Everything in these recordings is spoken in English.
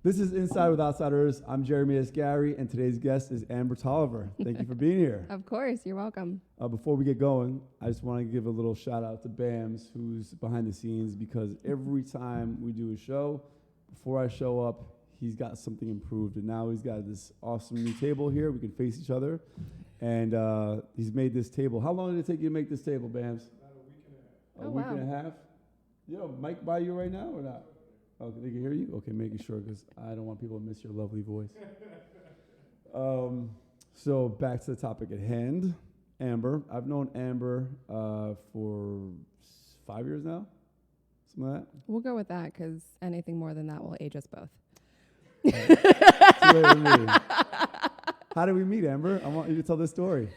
This is Inside with Outsiders. I'm Jeremy Asgari, and today's guest is Amber Tolliver. Thank you for being here. Of course, you're welcome. Before we get going, I just want to give a little shout out to Bams, who's behind the scenes, because every time we do a show, before I show up, he's got something improved, and now he's got this awesome new table here. We can face each other, and he's made this table. How long did it take you to make this table, Bams? Oh, A week wow. and a half? You have a mic by you right now or not? Okay, they can hear you? Okay, making sure because I don't want people to miss your lovely voice. So back to the topic at hand. Amber. I've known Amber for 5 years now. Something like that. We'll go with that because anything more than that will age us both. Too late with me. How did we meet, Amber? I want you to tell this story.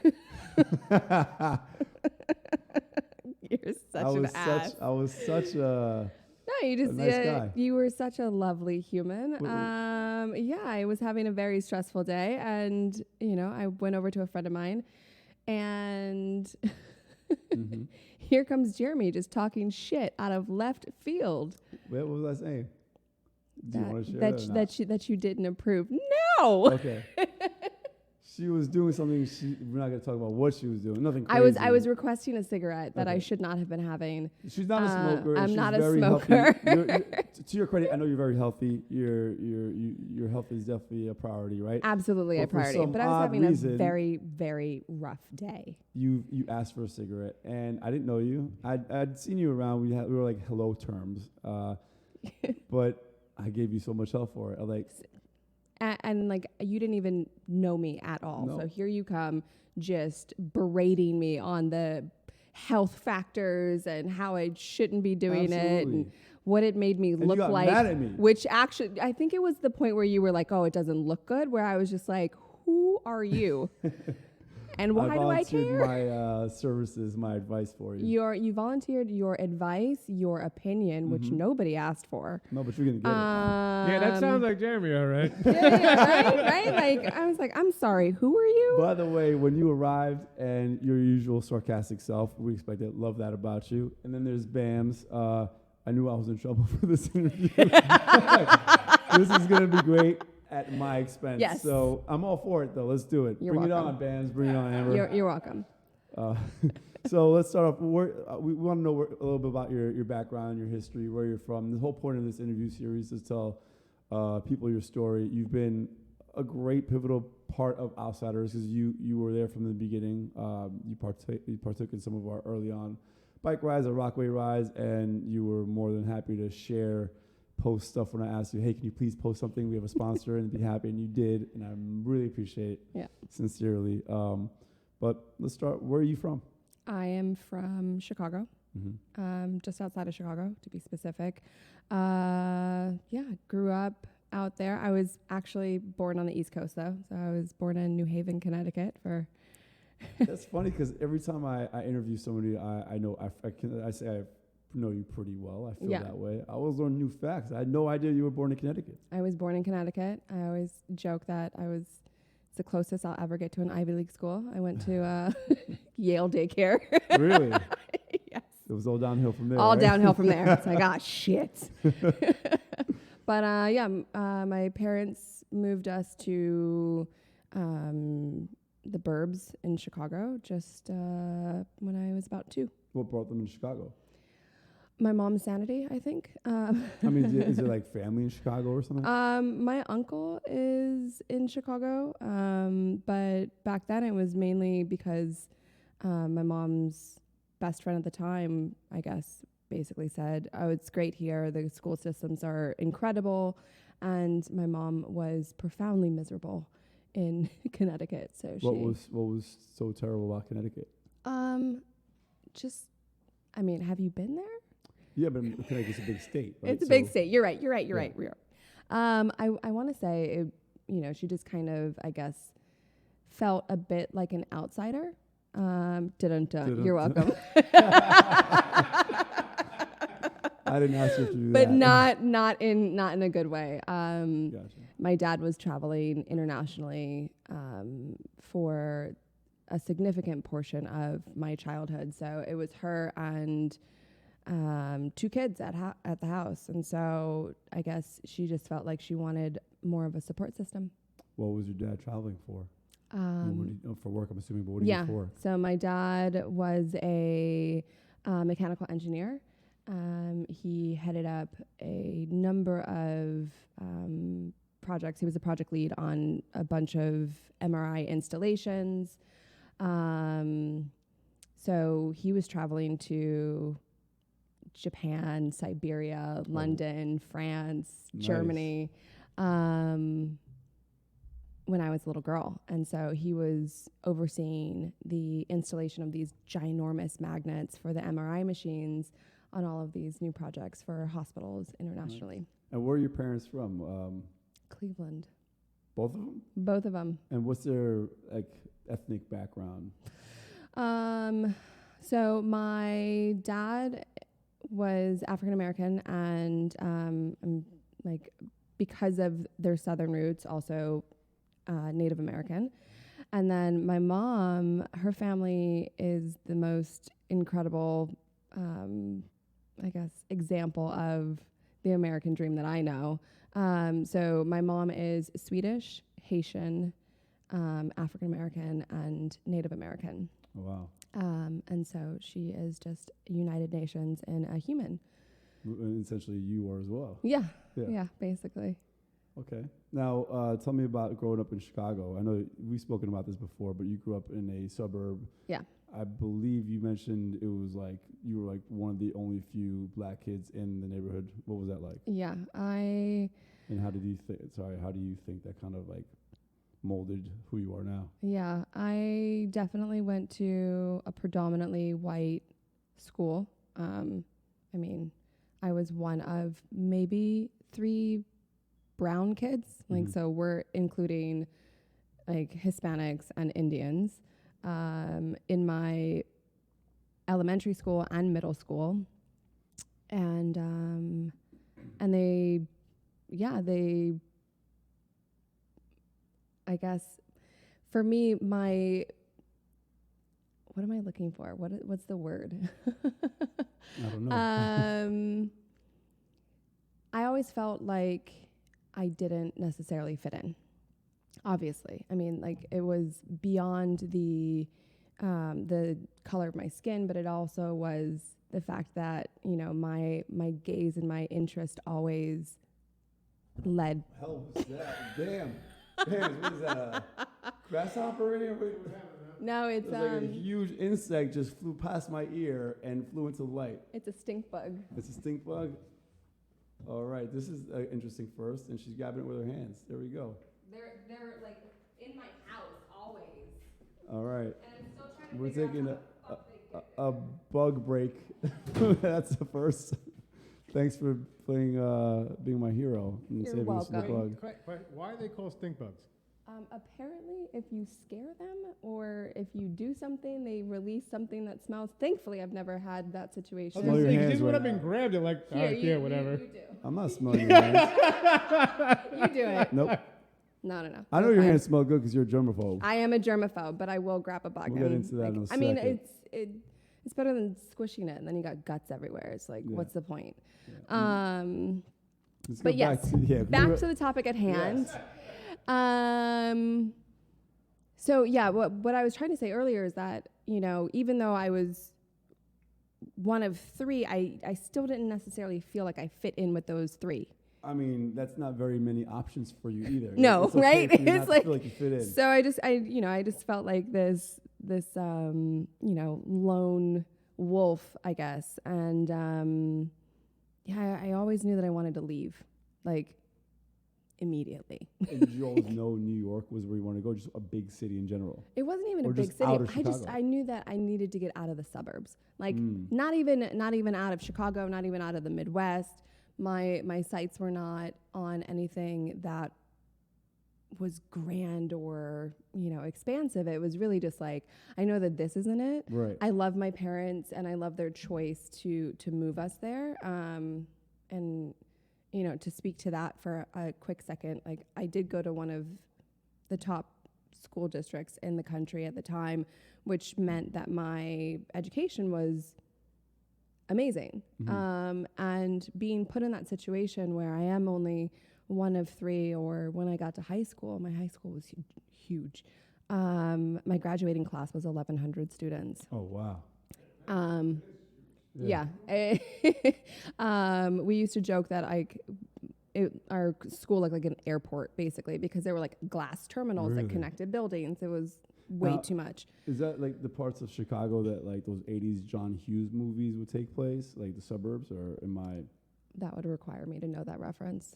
You're such an ass. I was such a... No, you just nice guy. you were such a lovely human. Yeah, I was having a very stressful day, and I went over to a friend of mine, and here comes Jeremy just talking shit out of left field. What was I saying? Do you want to share that you didn't approve? No. Okay. She was doing something. We're not going to talk about what she was doing. Nothing crazy. I was requesting a cigarette that I should not have been having. She's not a smoker. I'm She's not a very smoker. To your credit, I know you're very healthy. Your health is definitely a priority, right? Absolutely a priority. But I was having a very, very rough day. You asked for a cigarette, and I didn't know you. I'd seen you around. We were like hello terms, but I gave you so much hell for it. I like. And like you didn't even know me at all. No. So here you come just berating me on the health factors and how I shouldn't be doing it and what it made me look you got like. mad at me. Which actually, I think it was the point where you were like, oh, it doesn't look good, where I was just like, who are you? And why do I care? My services, my advice for you. You volunteered your advice, your opinion, which nobody asked for. No, but you're gonna get it. Yeah, that sounds like Jeremy, all right. Yeah, right. Like I was like, I'm sorry. Who are you? By the way, when you arrived and your usual sarcastic self, we expected, love that about you. And then there's Bams. I knew I was in trouble for this interview. This is gonna be great. At my expense. Yes. So I'm all for it, though. Let's do it. You're Bring welcome. it on, Bams. Bring it on, Amber. You're welcome. So let's start off. We want to know a little bit about your background, your history, where you're from. The whole point of this interview series is to tell people your story. You've been a great pivotal part of Outsiders because you were there from the beginning. You partook in some of our early on bike rides, or Rockway rides, and you were more than happy to post stuff when I asked you, hey, can you please post something? We have a sponsor and be happy. And you did. And I really appreciate it. Yeah. Sincerely. But let's start. Where are you from? I am from Chicago, just outside of Chicago, to be specific. Grew up out there. I was actually born on the East Coast, though. So I was born in New Haven, Connecticut. That's funny because every time I interview somebody, I know I say I know you pretty well. I feel that way. I always learn new facts. I had no idea you were born in Connecticut. I was born in Connecticut. I always joke that it's the closest I'll ever get to an Ivy League school. I went to Yale daycare. Really? Yes. It was all downhill from there. All right? downhill from there. It's like, shit. But my parents moved us to the burbs in Chicago just when I was about 2. What brought them to Chicago? My mom's sanity, I think. I mean, is it like family in Chicago or something? My uncle is in Chicago, but back then it was mainly because my mom's best friend at the time, I guess, basically said, oh, it's great here. The school systems are incredible. And my mom was profoundly miserable in Connecticut. So what was so terrible about Connecticut? Have you been there? Yeah, but Connecticut's a big state, right? It's a big state. You're right. I want to say, she just kind of, I guess, felt a bit like an outsider. You're welcome. I didn't ask you to do but that. not in a good way. Gotcha. My dad was traveling internationally for a significant portion of my childhood, so it was her and 2 kids at the house. And so I guess she just felt like she wanted more of a support system. What was your dad traveling for? For work, I'm assuming, but what do Yeah. you for? So my dad was a mechanical engineer. He headed up a number of projects. He was a project lead on a bunch of MRI installations. So he was traveling to Japan, Siberia, London, France, Germany, when I was a little girl. And so he was overseeing the installation of these ginormous magnets for the MRI machines on all of these new projects for hospitals internationally. Nice. And where are your parents from? Cleveland. Both of them? Both of them. And what's their ethnic background? So my dad was African American, and because of their southern roots, also Native American. And then my mom, her family is the most incredible, example of the American dream that I know. So my mom is Swedish, Haitian, African American, and Native American. Oh, wow. And so she is just United Nations in a human. And essentially you are as well. Yeah, basically. Okay. Now, tell me about growing up in Chicago. I know we've spoken about this before, but you grew up in a suburb. Yeah. I believe you mentioned it was like you were like one of the only few black kids in the neighborhood. What was that like? Yeah, And how do you think that kind of like molded who you are now? Yeah, I definitely went to a predominantly white school. I was one of maybe 3 brown kids. Mm-hmm. So we're including like Hispanics and Indians in my elementary school and middle school. And they I guess for me, what am I looking for? What's the word? I don't know. I always felt like I didn't necessarily fit in. Obviously, it was beyond the color of my skin, but it also was the fact that my gaze and my interest always led. Hell was that? Damn, what is that? A grasshopper in here? No, it's like a huge insect just flew past my ear and flew into the light. It's a stink bug. It's a stink bug. All right, this is interesting first, and she's grabbing it with her hands. There we go. They're like in my house always. All right. And I'm still trying to We're figure taking a bug break. That's the first. Thanks for being my hero and You're saving us from the welcome. bug. Why are they called stink bugs? Apparently, if you scare them or if you do something, they release something that smells. Thankfully, I've never had that situation. Smell your hands This would right have been grabbed. It like, all right, yeah, whatever. You do. I'm not smelling your hands. You do it. Nope. No. I know your hands smell good because you're a germaphobe. I am a germaphobe, but I will grab a bug. We'll get into that in a second. It's better than squishing it, and then you got guts everywhere. It's like, what's the point? Yeah. Let's But go yes, back to the topic at hand. Yes. So yeah, what I was trying to say earlier is that, even though I was one of 3, I still didn't necessarily feel like I fit in with those 3. That's not very many options for you either. No, it's okay right? for you not It's to like, feel like you fit in. so I just felt like this lone wolf, I guess. And I always knew that I wanted to leave, like immediately. And did you always know New York was where you wanted to go, just a big city in general? It wasn't even Or a big just city. out of Chicago? I knew that I needed to get out of the suburbs. Like not even out of Chicago, not even out of the Midwest. My sights were not on anything that was grand or, expansive. It was really just like, I know that this isn't it. Right. I love my parents and I love their choice to move us there. And to speak to that for a quick second, like I did go to one of the top school districts in the country at the time, which meant that my education was amazing. And being put in that situation where I am only one of three, or when I got to high school, my high school was huge. My graduating class was 1,100 students. Oh, wow. Yeah. We used to joke that our school looked like an airport, basically, because there were like glass terminals that connected buildings. It was way too much. Is that like the parts of Chicago that like those 80s John Hughes movies would take place, like the suburbs, or am I? That would require me to know that reference.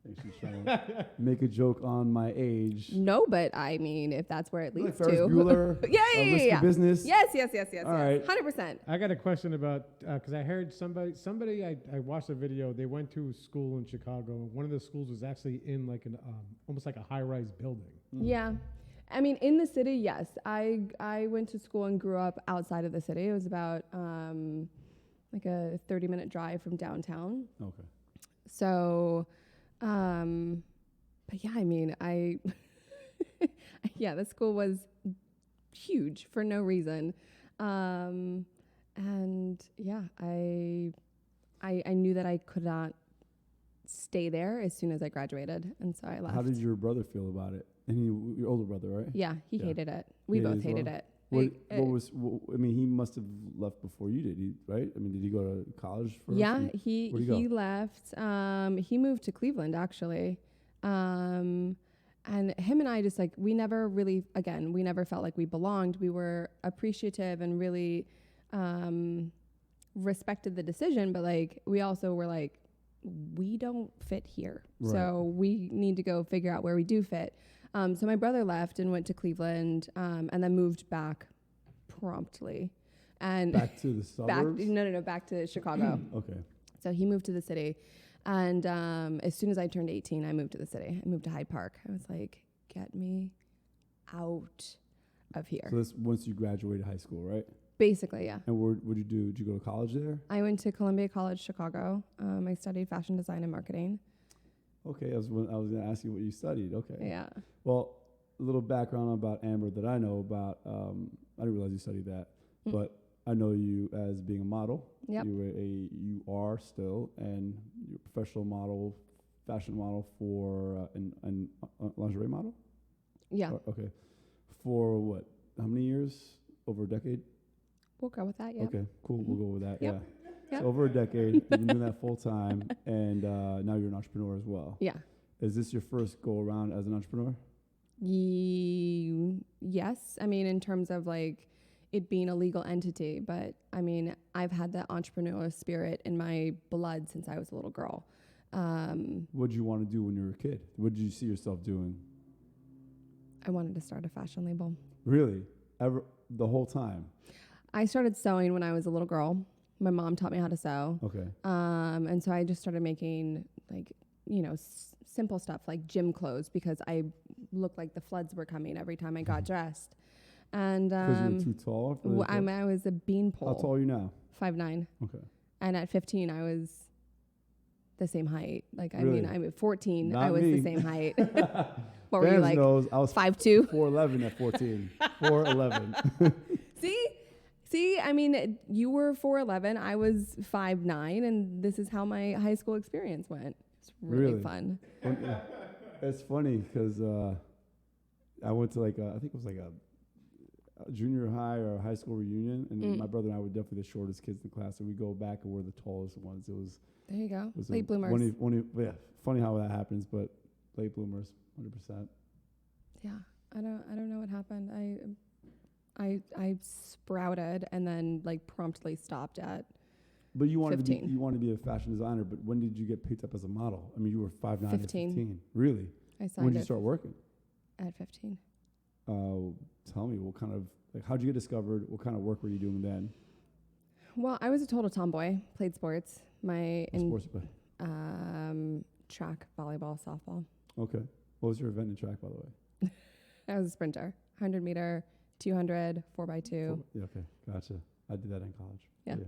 I think she's trying to make a joke on my age. No, but I mean, if that's where it leads like Ferris to. Bueller, yeah. Business. Yes. All right. 100%. I got a question about, because I heard somebody I watched a video, they went to school in Chicago. One of the schools was actually in like an, almost like a high-rise building. Yeah. I mean, in the city, yes. I went to school and grew up outside of the city. It was about like a 30-minute drive from downtown. Okay. So, but yeah, I mean, yeah, the school was huge for no reason. And yeah, I knew that I could not stay there as soon as I graduated. And so I left. How did your brother feel about it? And your older brother, right? Yeah, he hated it. We both hated it. What I mean, he must have left before you did, right? I mean, did he go to college first? Yeah, he left. He moved to Cleveland, actually. And him and I just like, we never felt like we belonged. We were appreciative and really respected the decision, but like, we also were like, we don't fit here. Right. So we need to go figure out where we do fit. So my brother left and went to Cleveland, and then moved back promptly. And back to the suburbs? Back to Chicago. Okay. So he moved to the city. And as soon as I turned 18, I moved to the city. I moved to Hyde Park. I was like, get me out of here. So that's once you graduated high school, right? Basically, yeah. And what did you do? Did you go to college there? I went to Columbia College, Chicago. I studied fashion design and marketing. Okay, I was going to ask you what you studied. Okay. Yeah. Well, a little background about Amber that I know about. I didn't realize you studied that, but I know you as being a model. Yep. You are still, and you're a professional model, fashion model for an lingerie model. Yeah. Okay. For what? How many years? Over a decade? We'll go with that, yeah. Okay, cool. We'll go with that, Yep. yeah. Yep. So over a decade, you've been doing that full time, and now you're an entrepreneur as well. Yeah. Is this your first go around as an entrepreneur? Yes. I mean, in terms of like it being a legal entity, but I mean, I've had the entrepreneurial spirit in my blood since I was a little girl. What did you want to do when you were a kid? What did you see yourself doing? I wanted to start a fashion label. Really? Ever? The whole time? I started sewing when I was a little girl. My mom taught me how to sew. Okay. And so I just started making like, simple stuff like gym clothes because I looked like the floods were coming every time I got dressed. And because you were too tall? I was a beanpole. How tall are you now? 5'9". Okay. And at 15, I was the same height. Like, Really? I mean, 14, Not I was me. the same height. What were you Fans like? knows I was 5'2"? 4'11" at 14. 4'11". See, I mean, you were 4'11", I was 5'9", and this is how my high school experience went. It's really fun. It's funny because I went to like I think it was like a junior high or a high school reunion, and my brother and I were definitely the shortest kids in the class, and we go back and we're the tallest ones. It was there you go, was late bloomers. Funny how that happens, but late bloomers, 100%. Yeah, I don't know what happened. I sprouted and then like promptly stopped at. But you wanted 15. to be a fashion designer. But when did you get picked up as a model? I mean, you were 5'9" at 15. 15. Really? I signed When did you start working? At 15. Tell me, what kind of how'd you get discovered? What kind of work were you doing then? Well, I was a total tomboy. Played sports. What sports you play? Track, volleyball, softball. Okay. What was your event in track, by the way? I was a sprinter. 100 meter, 200, 4x2. Yeah. Okay. Gotcha. I did that in college. Yeah. No.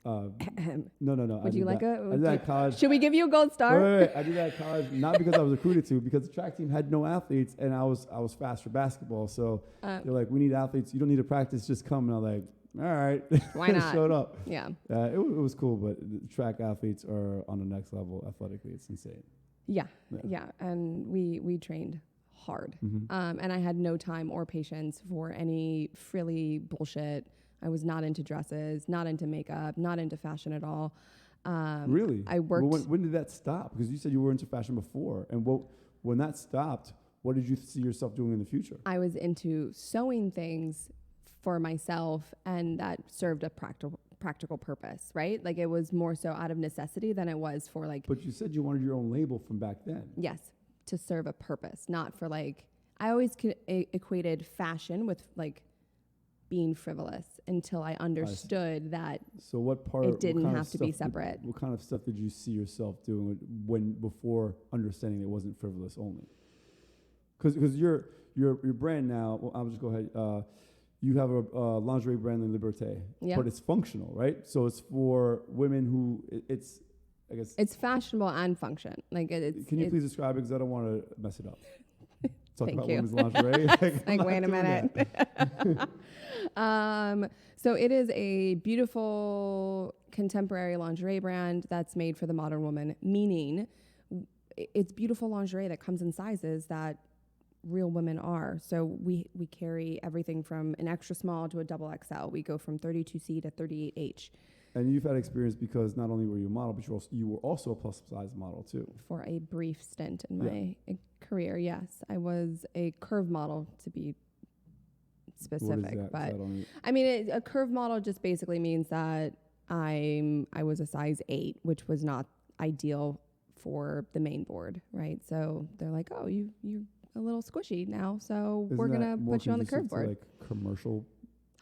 Would you like I did that in college. Should we give you a gold star? Wait. I did that in college not because I was recruited to, because the track team had no athletes, and I was fast for basketball. So they're like, we need athletes. You don't need to practice. Just come. And I'm like, all right, Why not? showed up. Yeah. It was cool, but the track athletes are on the next level athletically. It's insane. Yeah. And we trained hard. Mm-hmm. And I had no time or patience for any frilly bullshit. I was not into dresses, not into makeup, not into fashion at all. Really? I worked. Well, when did that stop? Because you said you were into fashion before. And when that stopped, what did you see yourself doing in the future? I was into sewing things for myself, and that served a practical purpose, right? Like it was more so out of necessity than it was for like. But you said you wanted your own label from back then. Yes, to serve a purpose, not for like. I always equated fashion with like being frivolous until I understood that. So what part? It didn't have to be separate. What kind of stuff did you see yourself doing before understanding it wasn't frivolous only? Because your brand now. Well, I'll just go ahead. You have a lingerie brand in Liberté, but it's functional, right? So it's for women who it's, I guess. It's fashionable and function. Like it's. Can you please describe it? Because I don't want to mess it up. Talk Thank about you. women's lingerie. Like wait a minute. So it is a beautiful contemporary lingerie brand that's made for the modern woman, meaning it's beautiful lingerie that comes in sizes that real women are. So we carry everything from an extra small to a double XL. We go from 32C to 38H. And you've had experience because not only were you a model, but you were also a plus size model too. For a brief stint in my career, yes. I was a curve model, to be specific. But I mean, a curve model just basically means that I was a size 8, which was not ideal for the main board, right? So they're like, oh, you're a little squishy now, so we're gonna put you on the curve board. Like commercial.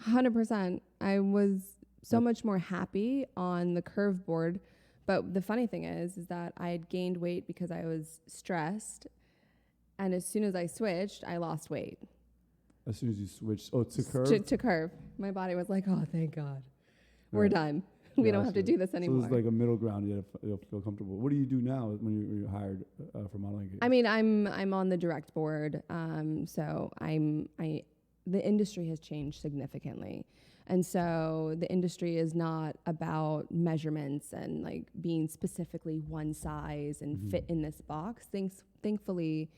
100%. I was so much more happy on the curve board, but the funny thing is that I had gained weight because I was stressed, and as soon as I switched, I lost weight. As soon as you switched, to curve? To curve. My body was like, oh, thank God. We're done. We don't have to do this anymore. So it's like a middle ground. You have to feel comfortable. What do you do now when you're hired for modeling gigs? I mean, I'm on the direct board. So the industry has changed significantly. And so the industry is not about measurements and like being specifically one size and fit in this box. Thankfully,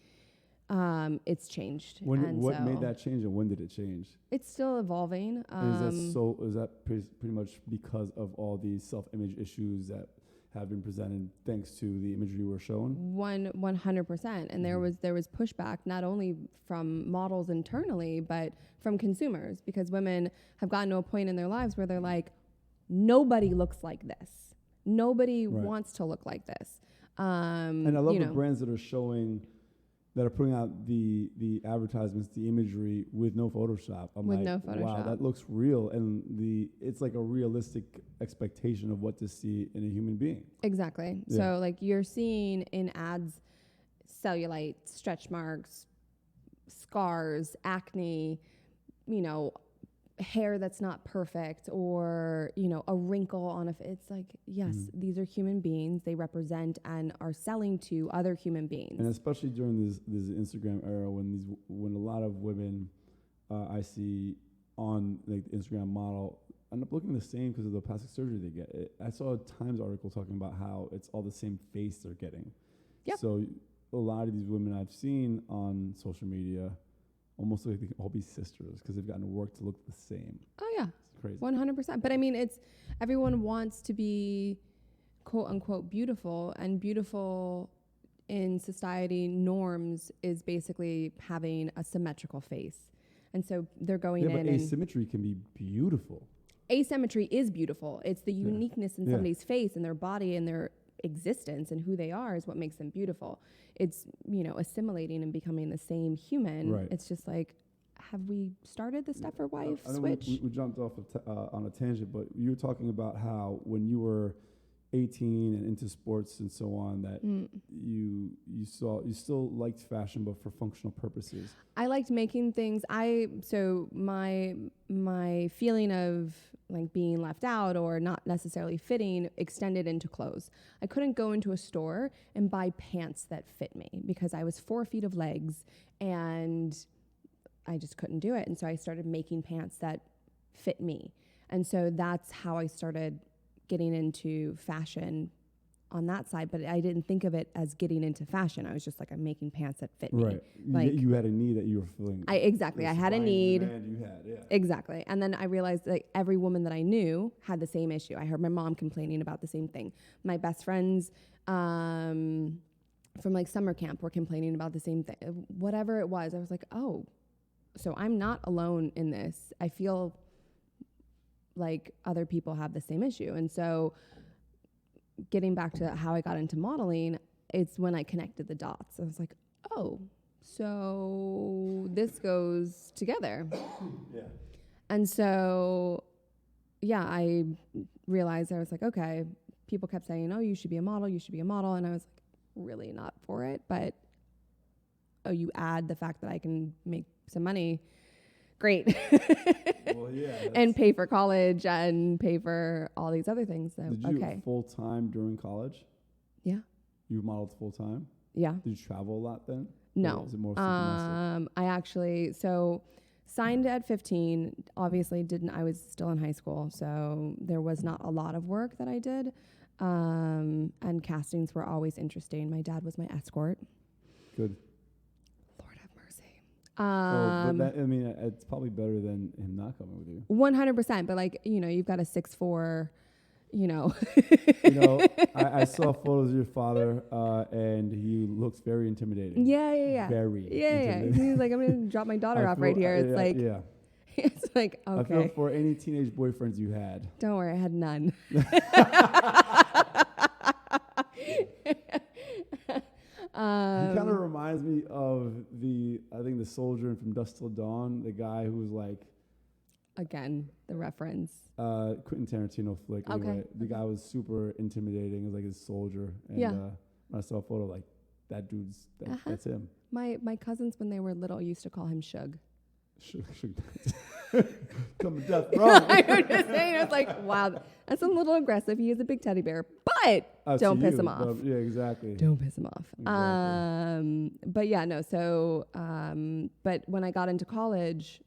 it's changed. What made that change, and when did it change? It's still evolving. Is that pretty much because of all these self-image issues that have been presented thanks to the imagery we're shown? 100%. And there was pushback not only from models internally, but from consumers, because women have gotten to a point in their lives where they're like, nobody looks like this. Nobody wants to look like this. And I love the brands that are showing, that are putting out the advertisements, the imagery with no Photoshop. Wow, that looks real, and it's like a realistic expectation of what to see in a human being. Exactly. Yeah. So like you're seeing in ads, cellulite, stretch marks, scars, acne, hair that's not perfect, or a wrinkle on it's like, yes, these are human beings. They represent and are selling to other human beings. And especially during this Instagram era, when a lot of women I see on like the Instagram model end up looking the same because of the plastic surgery they get. I saw a Times article talking about how it's all the same face they're getting. Yep. So a lot of these women I've seen on social media almost like they can all be sisters because they've gotten to work to look the same. Oh yeah, it's crazy. 100%. But I mean, everyone wants to be quote unquote beautiful, and beautiful in society norms is basically having a symmetrical face, and so they're going in. But asymmetry can be beautiful. Asymmetry is beautiful. It's the uniqueness in somebody's face and their body and their existence and who they are is what makes them beautiful. It's assimilating and becoming the same human. Right. It's just like, have we started the step, or why you've switched? We jumped off on a tangent, but you were talking about how when you were 18 and into sports and so on, that you still liked fashion, but for functional purposes. I liked making things. So my feeling of like being left out or not necessarily fitting extended into clothes. I couldn't go into a store and buy pants that fit me because I was 4 feet of legs and I just couldn't do it. And so I started making pants that fit me. And so that's how I started getting into fashion on that side. But I didn't think of it as getting into fashion. I was just like, I'm making pants that fit me. Right. Like You had a need that you were filling. Exactly. I had a need. You had, yeah. Exactly. And then I realized that every woman that I knew had the same issue. I heard my mom complaining about the same thing. My best friends from like summer camp were complaining about the same thing. Whatever it was, I was like, oh, so I'm not alone in this. I feel like other people have the same issue. And so getting back to how I got into modeling, it's when I connected the dots. I was like, oh, so this goes together. Yeah. And so, yeah, I realized, I was like, okay, people kept saying, oh, you should be a model, you should be a model. And I was like, really not for it. But, oh, you add the fact that I can make some money, great. Well, yeah. And pay for college and pay for all these other things. So, Did you full-time during college? Yeah. You modeled full-time? Yeah. Did you travel a lot then? No. Or was it more domestic? I actually, so signed at 15, obviously I was still in high school, so there was not a lot of work that I did. And castings were always interesting. My dad was my escort. Good. Lord have mercy. But that, I mean, it's probably better than him not coming with you. 100%. But like, you've got a 6'4", I saw photos of your father, and he looks very intimidating. Yeah. Very. Yeah. He's like, I'm going to drop my daughter off right here. It's like, yeah. it's like, okay. I feel for any teenage boyfriends you had. Don't worry, I had none. He kind of reminds me of I think the soldier from Dusk Till Dawn, the guy who was like, again, the reference. Quentin Tarantino flick. Okay. Anyway, the guy was super intimidating. He was like a soldier. And when I saw a photo, like, that dude's, that's him. My cousins, when they were little, used to call him Shug. Come to death, bro. I was just saying, I was like, wow, that's a little aggressive. He is a big teddy bear, but don't piss him off. Yeah, exactly. Don't piss him off. Exactly. But yeah, no. So, but when I got into college,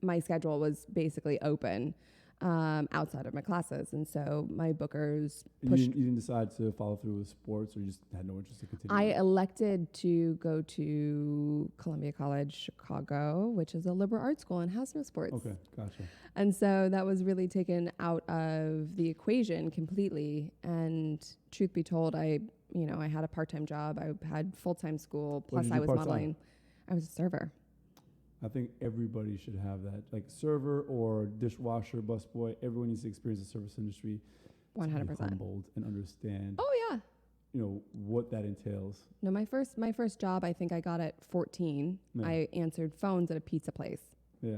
my schedule was basically open outside of my classes, and so my bookers pushed. You didn't decide to follow through with sports, or you just had no interest in continuing? I elected to go to Columbia College Chicago, which is a liberal arts school and has no sports. Okay, gotcha. And so that was really taken out of the equation completely. And truth be told, I had a part-time job. I had full-time school, plus I was modeling. I was a server. I think everybody should have that, like server or dishwasher, busboy. Everyone needs to experience the service industry. 100%. To be humbled and understand. Oh yeah. What that entails. No, my first job, I think I got at 14. Yeah. I answered phones at a pizza place. Yeah.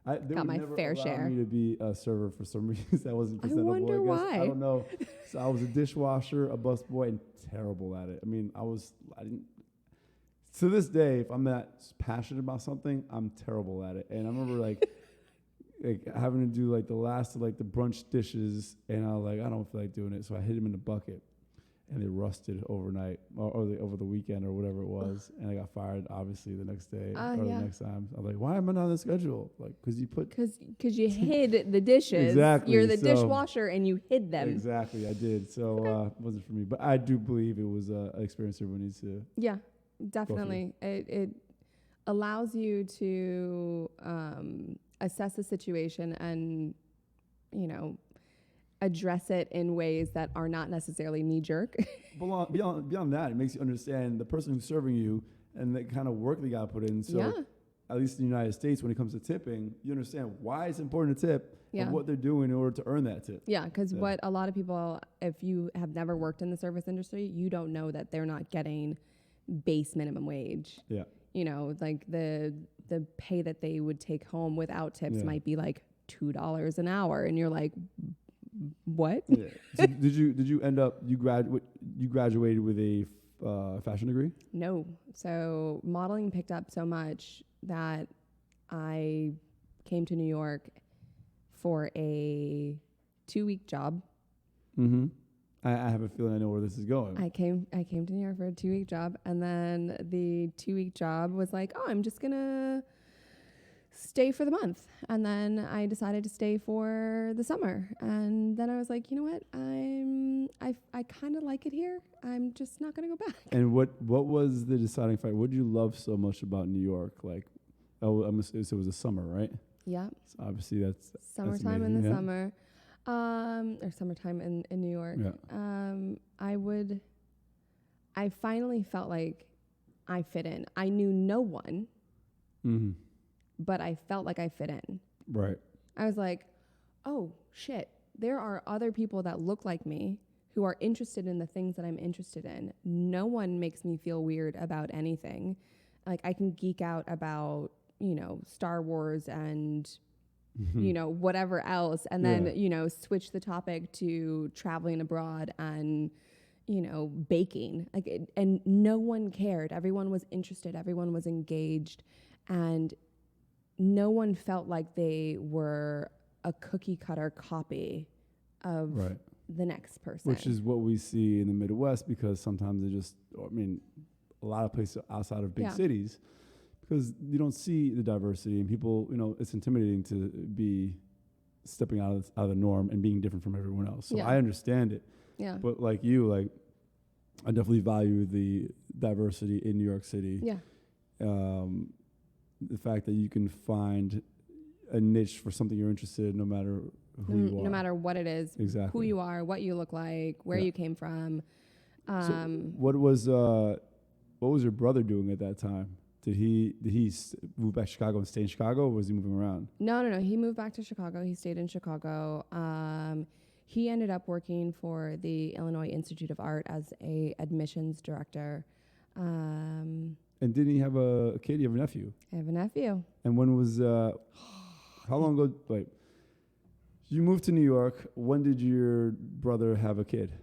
They got would my never fair allow share. me to be a server for some reason. That wasn't presentable. I wonder why. I don't know. So I was a dishwasher, a busboy, and terrible at it. I mean, I didn't. To this day, if I'm that passionate about something, I'm terrible at it. And I remember like having to do like the last of like the brunch dishes, and I was like, I don't feel like doing it. So I hid them in the bucket, and they rusted overnight or over the weekend or whatever it was. And I got fired obviously the next day or the next time. I was like, why am I not on the schedule? Like, because you hid the dishes. Exactly. You're the dishwasher and you hid them. Exactly, I did. So it wasn't for me. But I do believe it was an experience everyone needs to. Yeah. Definitely. It allows you to assess the situation and, address it in ways that are not necessarily knee-jerk. Beyond that, it makes you understand the person who's serving you and the kind of work they got to put in. So at least in the United States, when it comes to tipping, you understand why it's important to tip and what they're doing in order to earn that tip. Yeah, because what a lot of people, if you have never worked in the service industry, you don't know that they're not getting base minimum wage. Yeah. Like the pay that they would take home without tips might be like $2 an hour, and you're like, what? Yeah. So did you end up you graduated with a fashion degree? No. So modeling picked up so much that I came to New York for a 2-week job. Mm-hmm. I have a feeling I know where this is going. I came to New York for a 2-week job, and then the 2-week job was like, oh, I'm just gonna stay for the month. And then I decided to stay for the summer. And then I was like, you know what? I kind of like it here. I'm just not going to go back. And what was the deciding factor? What did you love so much about New York? Like, oh, it was the summer, right? Yeah. So obviously that's Summertime in amazing, the yeah. summer. Or summertime in New York. Yeah. I finally felt like I fit in. I knew no one, Mm-hmm. but I felt like I fit in. Right. I was like, oh, shit. There are other people that look like me who are interested in the things that I'm interested in. No one makes me feel weird about anything. Like, I can geek out about, Star Wars and, whatever else. And then, switch the topic to traveling abroad and, baking. And no one cared. Everyone was interested. Everyone was engaged. And no one felt like they were a cookie cutter copy of the next person. Which is what we see in the Midwest, because sometimes a lot of places outside of big cities, because you don't see the diversity, and people, it's intimidating to be stepping out of the norm and being different from everyone else. So I understand it. Yeah. But like you, I definitely value the diversity in New York City. Yeah. The fact that you can find a niche for something you're interested in, no matter who you are. No matter what it is. Exactly. Who you are, what you look like, where you came from. So what was your brother doing at that time? Did he move back to Chicago and stay in Chicago, or was he moving around? No. He moved back to Chicago. He stayed in Chicago. He ended up working for the Illinois Institute of Art as a admissions director. And didn't he have a kid? You have a nephew? I have a nephew. And when was, how long ago, you moved to New York. When did your brother have a kid?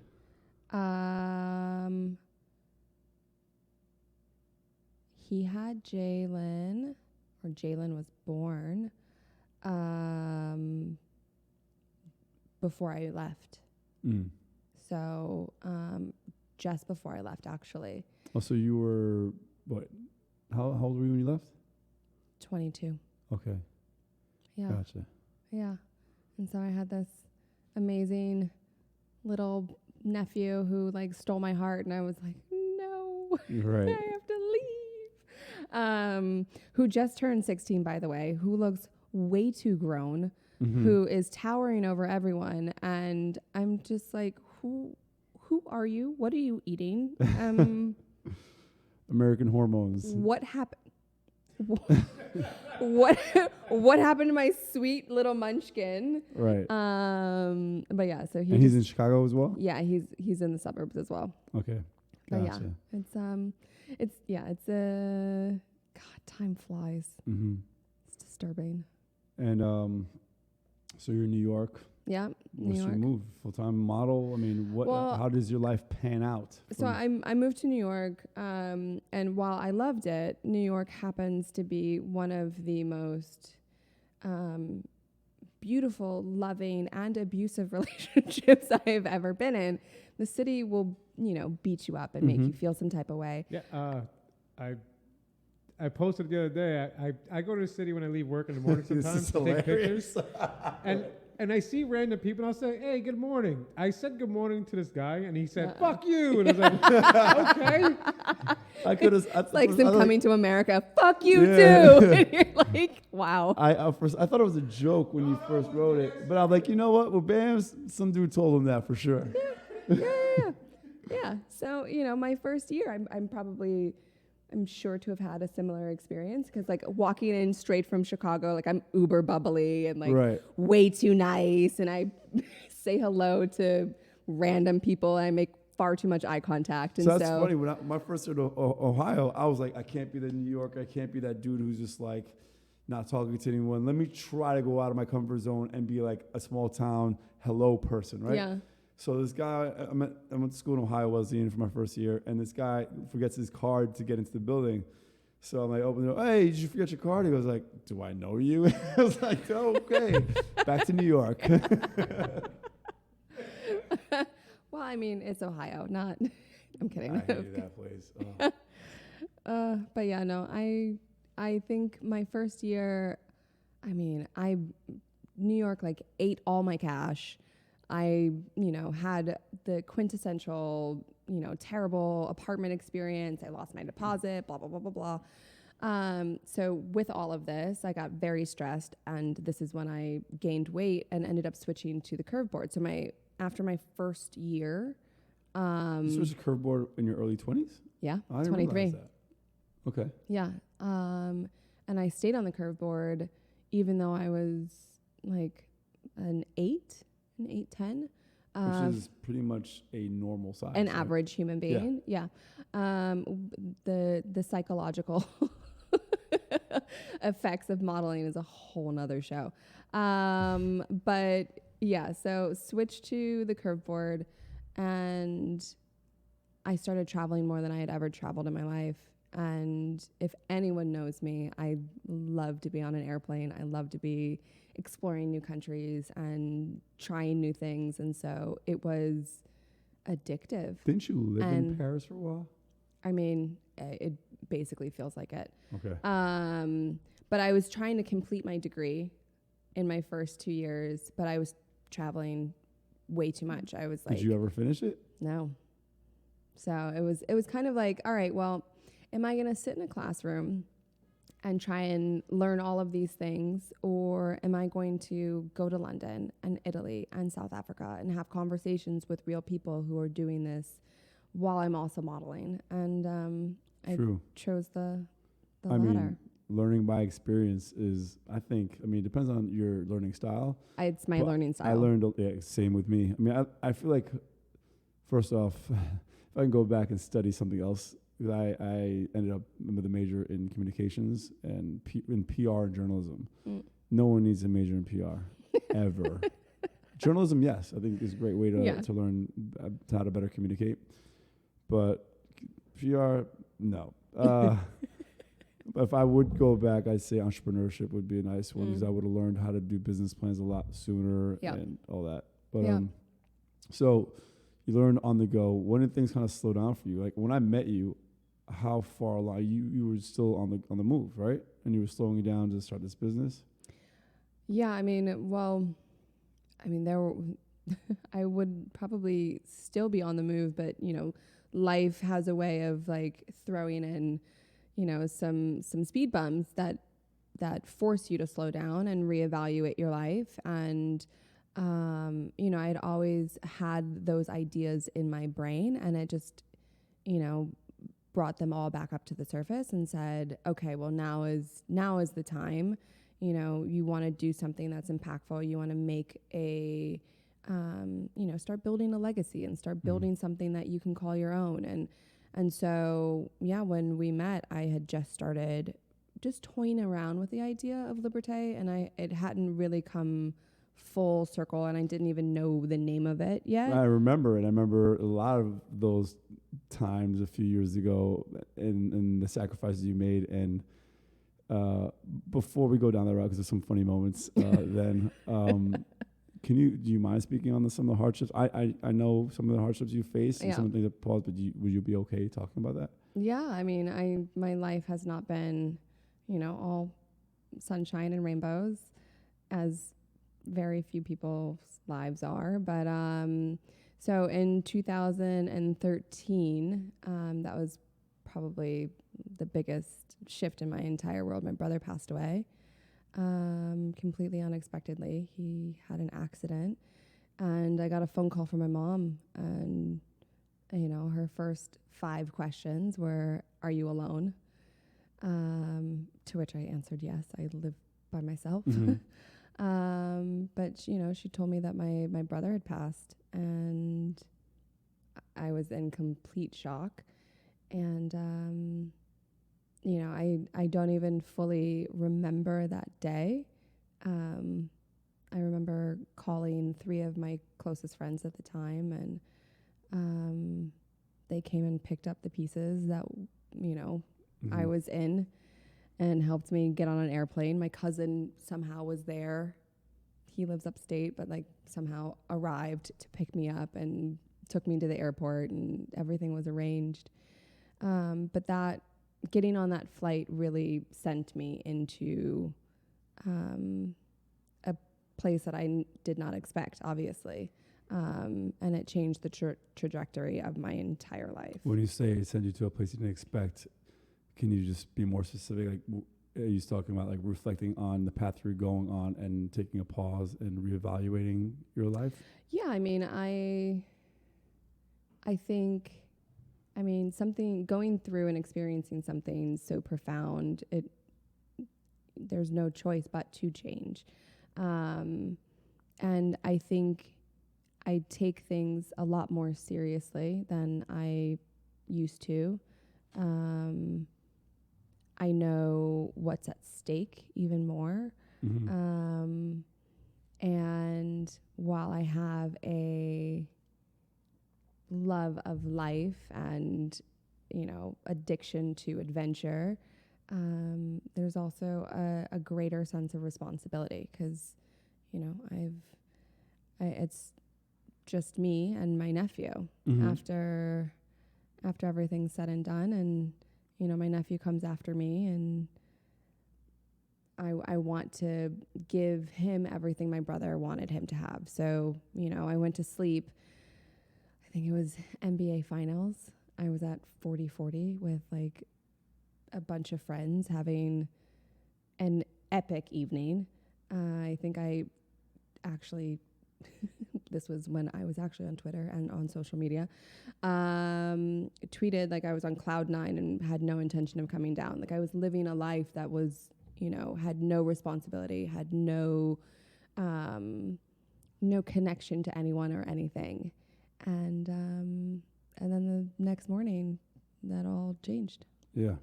He had Jalen, or Jalen was born, before I left. Mm. So, just before I left, actually. Oh, so you were, what, how old were you when you left? 22. Okay. Yeah. Gotcha. Yeah. And so I had this amazing little nephew who stole my heart, and I was like, no, Right. I have to leave. Who just turned 16, by the way, who looks way too grown, who is towering over everyone. And I'm just like, who are you? What are you eating? American hormones. What happened? what happened to my sweet little munchkin? Right. But yeah, so he's in Chicago as well? Yeah, he's in the suburbs as well. Okay. Gotcha. But yeah, it's God, time flies. Mm-hmm. It's disturbing. And so you're in New York. Yeah, What's your move? Full-time model? I mean, how does your life pan out? So I moved to New York, and while I loved it, New York happens to be one of the most beautiful, loving, and abusive relationships I have ever been in. The city will, beat you up and make you feel some type of way. Yeah, I posted the other day. I go to the city when I leave work in the morning sometimes to take pictures, and I see random people, and I'll say, "Hey, good morning." I said good morning to this guy, and he said, "Fuck you," and I was like, "Okay." I could have. It's like them coming to America. Fuck you too. And you're like, wow. I thought it was a joke when you first wrote it, but I'm like, you know what? Well, Bam's, some dude told him that for sure. Yeah. So my first year, I'm sure to have had a similar experience, because walking in straight from Chicago, I'm uber bubbly and way too nice, and I say hello to random people. I make far too much eye contact. And so that's funny. When my first year to Ohio, I was like, I can't be the New Yorker. I can't be that dude who's just not talking to anyone. Let me try to go out of my comfort zone and be like a small town hello person, right? Yeah. So this guy, I went to school in Ohio, Wesleyan, for my first year, and this guy forgets his card to get into the building. So I'm like, open the door. Hey, did you forget your card? He goes like, do I know you? I was like, oh, okay, back to New York. Well, I mean, it's Ohio, not. I'm kidding. I hate that place. But yeah, no, I think my first year, I mean, New York like ate all my cash. I, had the quintessential, terrible apartment experience. I lost my deposit, blah, blah, blah, blah, blah. So with all of this, I got very stressed, and this is when I gained weight and ended up switching to the curve board. So after my first year, you switched to curve board in your early 20s? Yeah, I didn't 23. realize that. Okay. Yeah. And I stayed on the curve board even though I was like an 10. Which is pretty much a normal size. An average human being. Yeah. The psychological effects of modeling is a whole nother show. But yeah, so switched to the curve board, and I started traveling more than I had ever traveled in my life. And if anyone knows me, I love to be on an airplane. I love to be exploring new countries and trying new things. And so it was addictive. Didn't you live in Paris for a while? I mean, it basically feels like it. Okay. But I was trying to complete my degree in my first 2 years, but I was traveling way too much. I was like, did you ever finish it? No. So it was kind of like, all right, well, am I going to sit in a classroom and try and learn all of these things, or am I going to go to London and Italy and South Africa and have conversations with real people who are doing this while I'm also modeling? And I chose the latter. Mean, learning by experience is, I think, it depends on your learning style. It's my learning style. I learned, same with me. I feel like, first off, if I can go back and study something else, I ended up with a major in communications and in PR and journalism. No one needs a major in PR, ever. Journalism, yes, I think is a great way to learn how to better communicate. But PR, no. But if I would go back, I'd say entrepreneurship would be a nice one, because I would have learned how to do business plans a lot sooner and all that. But so you learn on the go. When did things kind of slow down for you? Like when I met you, how far along you were still on the move, right? And you were slowing down to start this business. Yeah, there were I would probably still be on the move, but life has a way of like throwing in, some speed bumps that force you to slow down and reevaluate your life. And I'd always had those ideas in my brain, and it just, brought them all back up to the surface and said, okay, well, now is the time. You want to do something that's impactful. You want to make start building a legacy and start building something that you can call your own. And so, when we met, I had just started just toying around with the idea of Liberté, and it hadn't really come full circle, and I didn't even know the name of it yet. I remember it. I remember a lot of those times a few years ago, and the sacrifices you made. And before we go down that route, because there's some funny moments, then do you mind speaking on some of the hardships? I know some of the hardships you faced and some of the things that paused, but would you be okay talking about that? Yeah, my life has not been, all sunshine and rainbows, as very few people's lives are. But so in 2013, that was probably the biggest shift in my entire world. My brother passed away completely unexpectedly. He had an accident, and I got a phone call from my mom, and her first 5 questions were, "Are you alone?" To which I answered yes. I live by myself. But she told me that my brother had passed, and I was in complete shock. And I don't even fully remember that day. I remember calling 3 of my closest friends at the time, and they came and picked up the pieces that I was in, and helped me get on an airplane. My cousin somehow was there. He lives upstate, but somehow arrived to pick me up and took me to the airport, and everything was arranged. But getting on that flight really sent me into a place that I did not expect, obviously. And it changed the trajectory of my entire life. When you say it sent you to a place you didn't expect, can you just be more specific? Like, are you talking about like reflecting on the path you're going on and taking a pause and reevaluating your life? Yeah, I mean, I think, I mean, something going through and experiencing something so profound, there's no choice but to change. And I think I take things a lot more seriously than I used to. I know what's at stake even more. Mm-hmm. And while I have a love of life and, addiction to adventure, there's also a greater sense of responsibility because, it's just me and my nephew after everything's said and done. And, my nephew comes after me, and I want to give him everything my brother wanted him to have. So, I went to sleep. I think it was NBA finals. I was at 40-40 with like a bunch of friends having an epic evening. I think I actually, this was when I was actually on Twitter and on social media, tweeted like I was on cloud 9 and had no intention of coming down. Like I was living a life that was, had no responsibility, had no connection to anyone or anything. And then the next morning, that all changed. Yeah.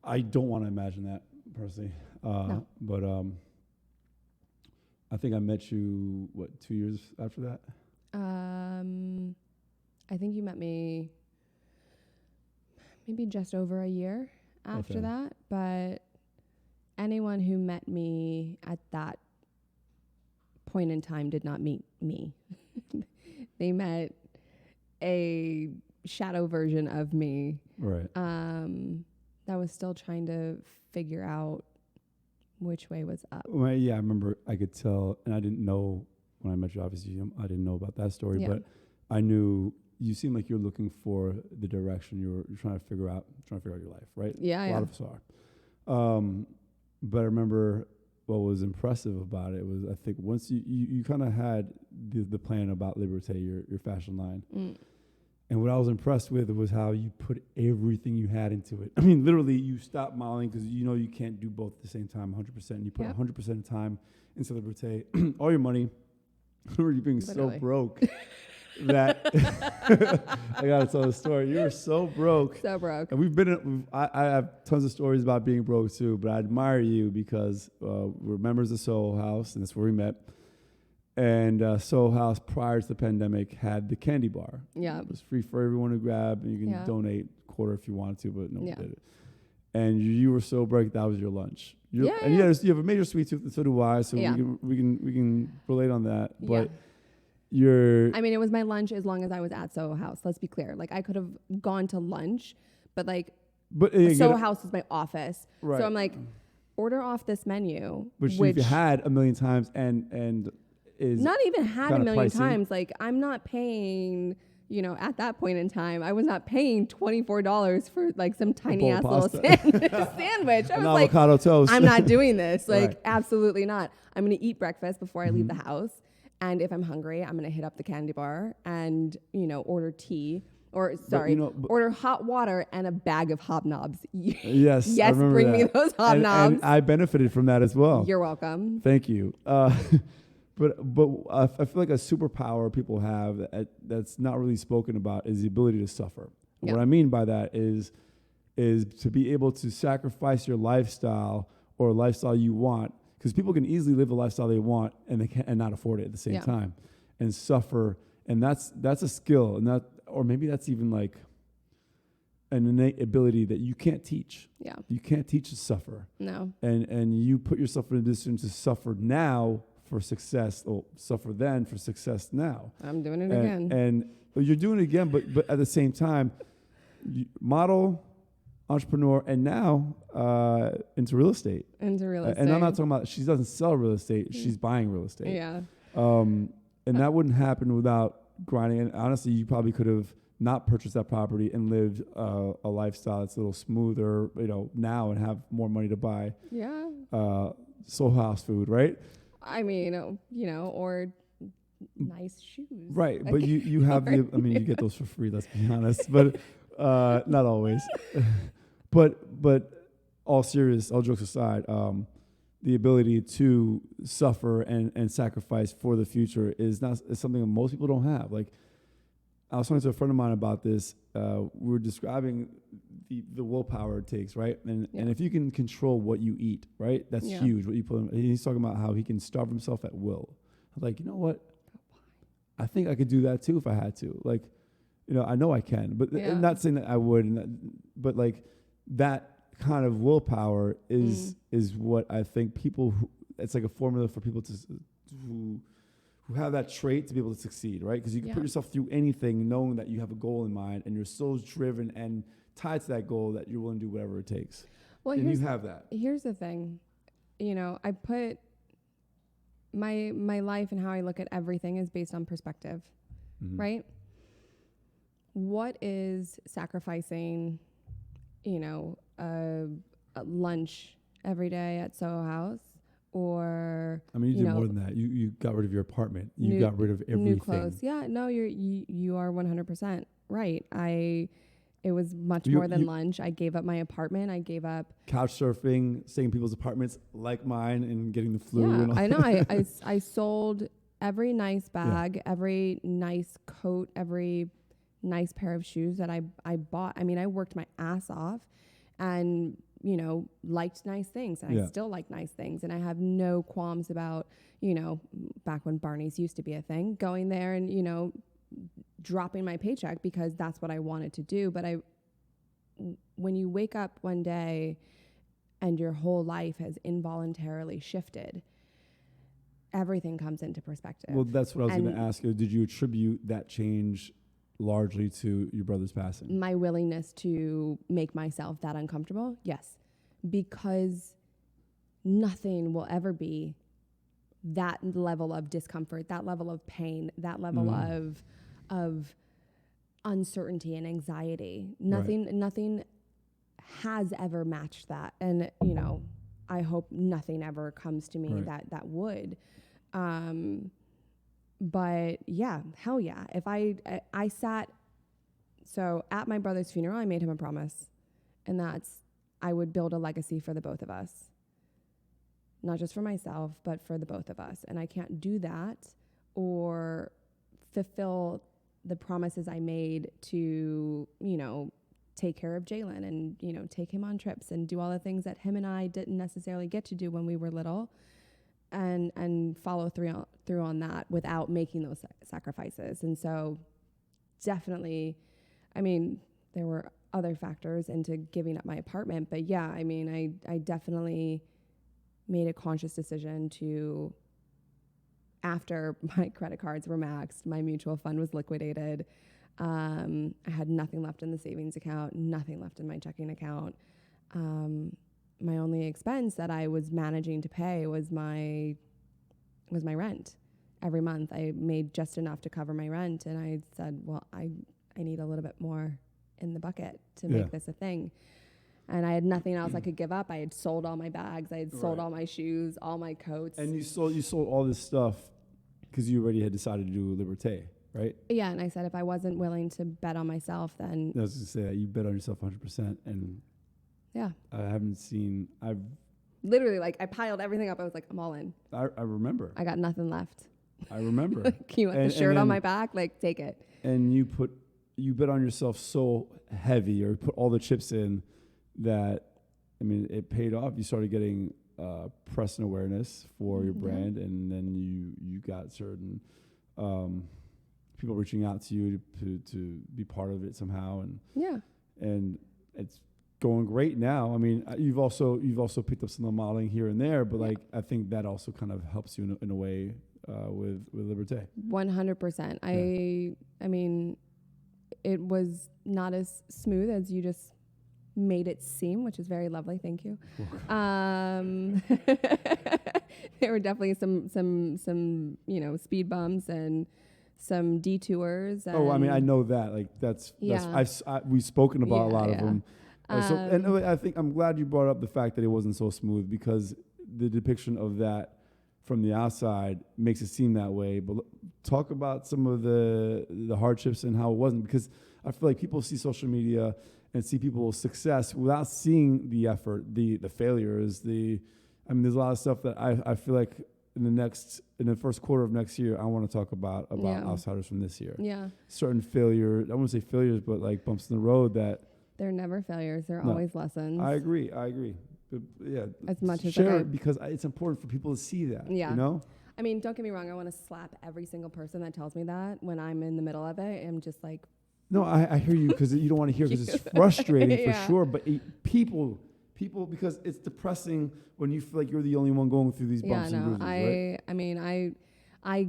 I don't want to imagine that personally. No. But I think I met you, 2 years after that? I think you met me maybe just over a year after that. But anyone who met me at that point in time did not meet me. They met a shadow version of me. Right. That was still trying to figure out which way was up. Well, yeah, I remember I could tell, and I didn't know when I met you, obviously, I didn't know about that story, but I knew you seemed like you're looking for the direction you're trying to figure out your life, right? Yeah, A lot of us are. But I remember what was impressive about it was, I think once you kind of had the plan about Liberté, your fashion line. And what I was impressed with was how you put everything you had into it. I mean, literally, you stopped modeling because you can't do both at the same time 100%. And you put 100% of time into Liberté, all your money. I remember you being so broke that I got to tell the story. You were so broke. So broke. And I have tons of stories about being broke too, but I admire you because we're members of Soho House, and that's where we met. And Soho House, prior to the pandemic, had the candy bar. Yeah. It was free for everyone to grab, and you can donate a quarter if you wanted to, but no one did it. And you were so broke, that was your lunch. You have a major sweet tooth, and so do I, so we can relate on that. But it was my lunch as long as I was at Soho House. Let's be clear. Like, I could have gone to lunch, but Soho House is my office. Right. So I'm like, order off this menu. Which you've had a million times and is not even had a million pricey. times. Like, I'm not paying, at that point in time, I was not paying $24 for like some tiny ass little sandwich. I was like, avocado toast. I'm not doing this. Like, absolutely not. I'm going to eat breakfast before I leave the house. And if I'm hungry, I'm going to hit up the candy bar and, order tea. Order hot water and a bag of hobnobs. Yes. Yes, bring me those hobnobs. And I benefited from that as well. You're welcome. Thank you. But I feel like a superpower people have that's not really spoken about is the ability to suffer. Yeah. What I mean by that is to be able to sacrifice your lifestyle or a lifestyle you want, because people can easily live the lifestyle they want and they can't and not afford it at the same time, and suffer. And that's a skill, and or maybe that's even like an innate ability that you can't teach. Yeah, you can't teach to suffer. No, and you put yourself in a position to suffer now for success, or suffer then for success now. I'm doing it again. And you're doing it again, but at the same time, model, entrepreneur, and now into real estate. Into real estate. And I'm not talking about she doesn't sell real estate; she's buying real estate. Yeah. And that wouldn't happen without grinding. And honestly, you probably could have not purchased that property and lived a lifestyle that's a little smoother, now, and have more money to buy. Yeah. Soul House food, right? I mean, or nice shoes. Right, but you have you get those for free. Let's be honest, but not always. but all jokes aside, the ability to suffer and sacrifice for the future is something that most people don't have. Like, I was talking to a friend of mine about this. We were describing the willpower it takes, right? And if you can control what you eat, right, that's huge. What you put in. He's talking about how he can starve himself at will. I'm like, you know what? I think I could do that too if I had to. Like, I know I can, but I'm not saying that I would. But like that kind of willpower is what I think people. It's like a formula for people who have that trait to be able to succeed, right? Because you can put yourself through anything knowing that you have a goal in mind and you're so driven and tied to that goal that you're willing to do whatever it takes. Well, and you have that. Here's the thing. I put my life and how I look at everything is based on perspective, right? What is sacrificing, a lunch every day at Soho House? Or you did more than that. You got rid of your apartment. You got rid of everything. New clothes. Yeah, no, you are 100% right. It was much more than lunch. I gave up my apartment. I gave up couch surfing, staying in people's apartments like mine, and getting the flu. Yeah, and all I know. I sold every nice bag, every nice coat, every nice pair of shoes that I bought. I mean, I worked my ass off, and liked nice things. And I still like nice things. And I have no qualms about, back when Barney's used to be a thing, going there and, dropping my paycheck because that's what I wanted to do. But when you wake up one day and your whole life has involuntarily shifted, everything comes into perspective. Well, that's what I was going to ask you. Did you attribute that change largely to your brother's passing? My willingness to make myself that uncomfortable? Yes. Because nothing will ever be that level of discomfort, that level of pain, that level of uncertainty and anxiety. Nothing has ever matched that. And, I hope nothing ever comes to me that would. But yeah, hell yeah. If I sat, so at my brother's funeral, I made him a promise, and that's I would build a legacy for the both of us, not just for myself, but for the both of us. And I can't do that or fulfill the promises I made to, take care of Jalen and, take him on trips and do all the things that him and I didn't necessarily get to do when we were little. And follow through on that without making those sacrifices. And so definitely, there were other factors into giving up my apartment, but yeah, I definitely made a conscious decision to, after my credit cards were maxed, my mutual fund was liquidated. I had nothing left in the savings account, nothing left in my checking account. My only expense that I was managing to pay was my rent. Every month I made just enough to cover my rent, and I said, well, I need a little bit more in the bucket to make this a thing. And I had nothing else I could give up. I had sold all my bags, I had sold all my shoes, all my coats. And you sold all this stuff because you already had decided to do Liberté, right? Yeah, and I said if I wasn't willing to bet on myself, then I was going to say that you bet on yourself 100%, and yeah. I've literally, I piled everything up. I was like, I'm all in. I remember. I got nothing left. I remember. You want the shirt on my back? Take it. And you bet on yourself so heavy, or put all the chips in, that, it paid off. You started getting press and awareness for your brand, and then you got certain people reaching out to you to be part of it somehow, and it's going great now. You've also picked up some of the modeling here and there, but I think that also kind of helps you in a way with Liberté. 100%. It was not as smooth as you just made it seem, which is very lovely. Thank you. There were definitely some speed bumps and some detours. Oh, I mean, I know that. Like that's we've spoken about a lot of them. And I think I'm glad you brought up the fact that it wasn't so smooth, because the depiction of that from the outside makes it seem that way. But talk about some of the hardships and how it wasn't, because I feel like people see social media and see people's success without seeing the effort, the failures, there's a lot of stuff that I feel like in the first quarter of next year, I want to talk about outsiders from this year. Yeah. Certain failures, I wouldn't say failures, but like bumps in the road that. They're never failures. They're always lessons. I agree. But yeah. As much as share it, because it's important for people to see that. Yeah. You know? I mean, don't get me wrong. I want to slap every single person that tells me that when I'm in the middle of it. I'm just like. No, I hear you, because you don't want to hear, because it's frustrating for sure. But people, because it's depressing when you feel like you're the only one going through these bumps and bruises, right? I mean, I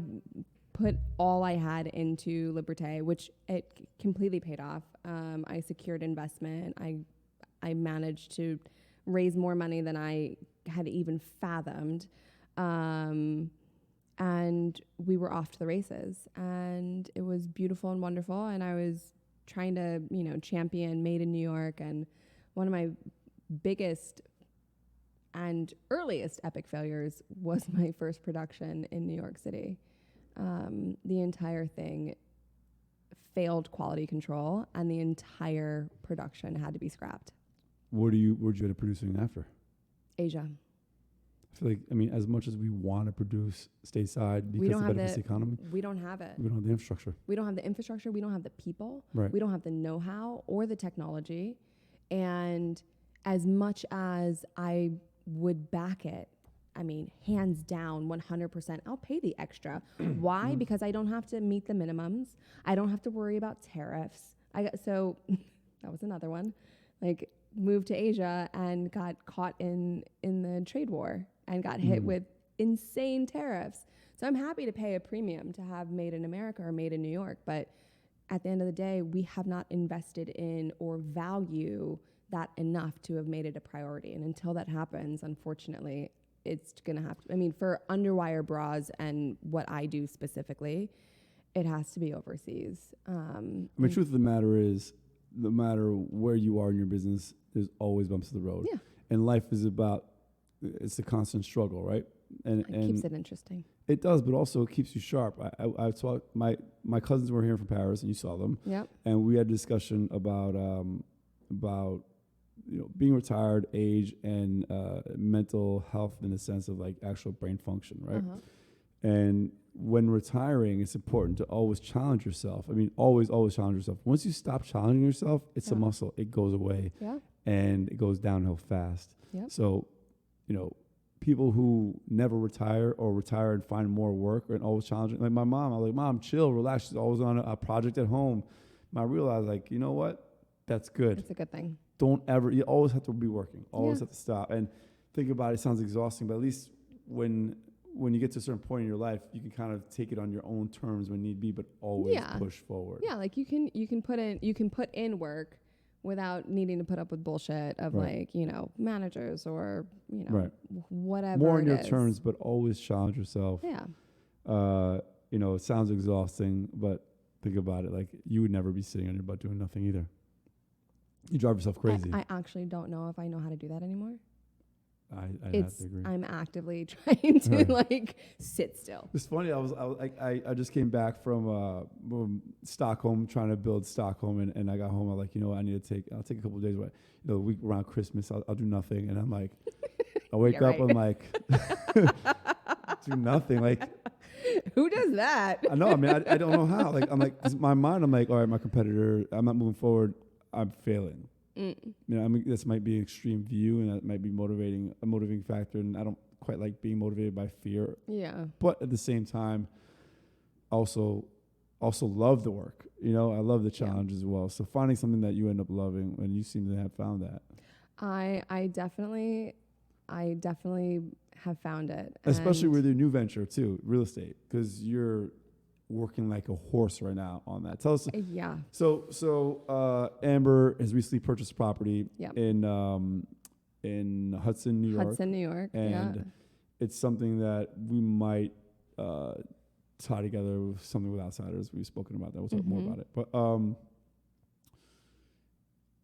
put all I had into Liberté, which it completely paid off. I secured investment. I managed to raise more money than I had even fathomed. And we were off to the races, and it was beautiful and wonderful. And I was trying to, champion Made in New York. And one of my biggest and earliest epic failures was my first production in New York City. The entire thing failed quality control, and the entire production had to be scrapped. Where'd you end up producing after? Asia. I feel like, as much as we want to produce stateside because it benefits the economy, we don't have it. We don't have the infrastructure. We don't have the infrastructure. We don't have the people. Right. We don't have the know-how or the technology. And as much as I would back it, hands down, 100%, I'll pay the extra. Why? Because I don't have to meet the minimums. I don't have to worry about tariffs. So that was another one. Like, moved to Asia and got caught in the trade war and got hit with insane tariffs. So I'm happy to pay a premium to have Made in America or Made in New York. But at the end of the day, we have not invested in or value that enough to have made it a priority. And until that happens, unfortunately, it's going to have to, for underwire bras and what I do specifically, it has to be overseas. The truth of the matter is, no matter where you are in your business, there's always bumps in the road. Yeah. And life is it's a constant struggle, right? And it keeps it interesting. It does, but also it keeps you sharp. I saw my cousins were here from Paris, and you saw them. Yep. And we had a discussion about being retired, age, and mental health in the sense of like actual brain function, right? Uh-huh. And when retiring, it's important to always challenge yourself. Always challenge yourself. Once you stop challenging yourself, it's a muscle. It goes away. Yeah. And it goes downhill fast. Yep. So, people who never retire or retire and find more work and always challenging, like my mom, I'm like, Mom, chill, relax. She's always on a project at home. And I realized, like, you know what? That's good. It's a good thing. You always have to be working. Always have to stop. And think about it sounds exhausting, but at least when you get to a certain point in your life, you can kind of take it on your own terms when need be, but always push forward. Yeah, like you can put in work without needing to put up with bullshit of managers or whatever. More on your terms, but always challenge yourself. Yeah. It sounds exhausting, but think about it. Like, you would never be sitting on your butt doing nothing either. You drive yourself crazy. I actually don't know if I know how to do that anymore. I have to agree. I'm actively trying to sit still. It's funny. I just came back from Stockholm, trying to build Stockholm, and I got home. I'm like, I'll take a couple of days away. The week around Christmas, I'll do nothing, and I'm like, I wake up, I'm like, do nothing. Like, who does that? I know. I don't know how. Like, I'm like, 'cause my mind, I'm like, all right, my competitor, I'm not moving forward. I'm failing. This might be an extreme view, and that might be a motivating factor, and I don't quite like being motivated by fear. Yeah. But at the same time, also love the work. I love the challenge as well. So finding something that you end up loving, and you seem to have found that. I definitely have found it. Especially with your new venture too, real estate, because working like a horse right now on that. Tell us. Yeah. So Amber has recently purchased property Yep. in Hudson, New York. Hudson, New York. And it's something that we might tie together with something with outsiders. We've spoken about that. We'll talk more about it. But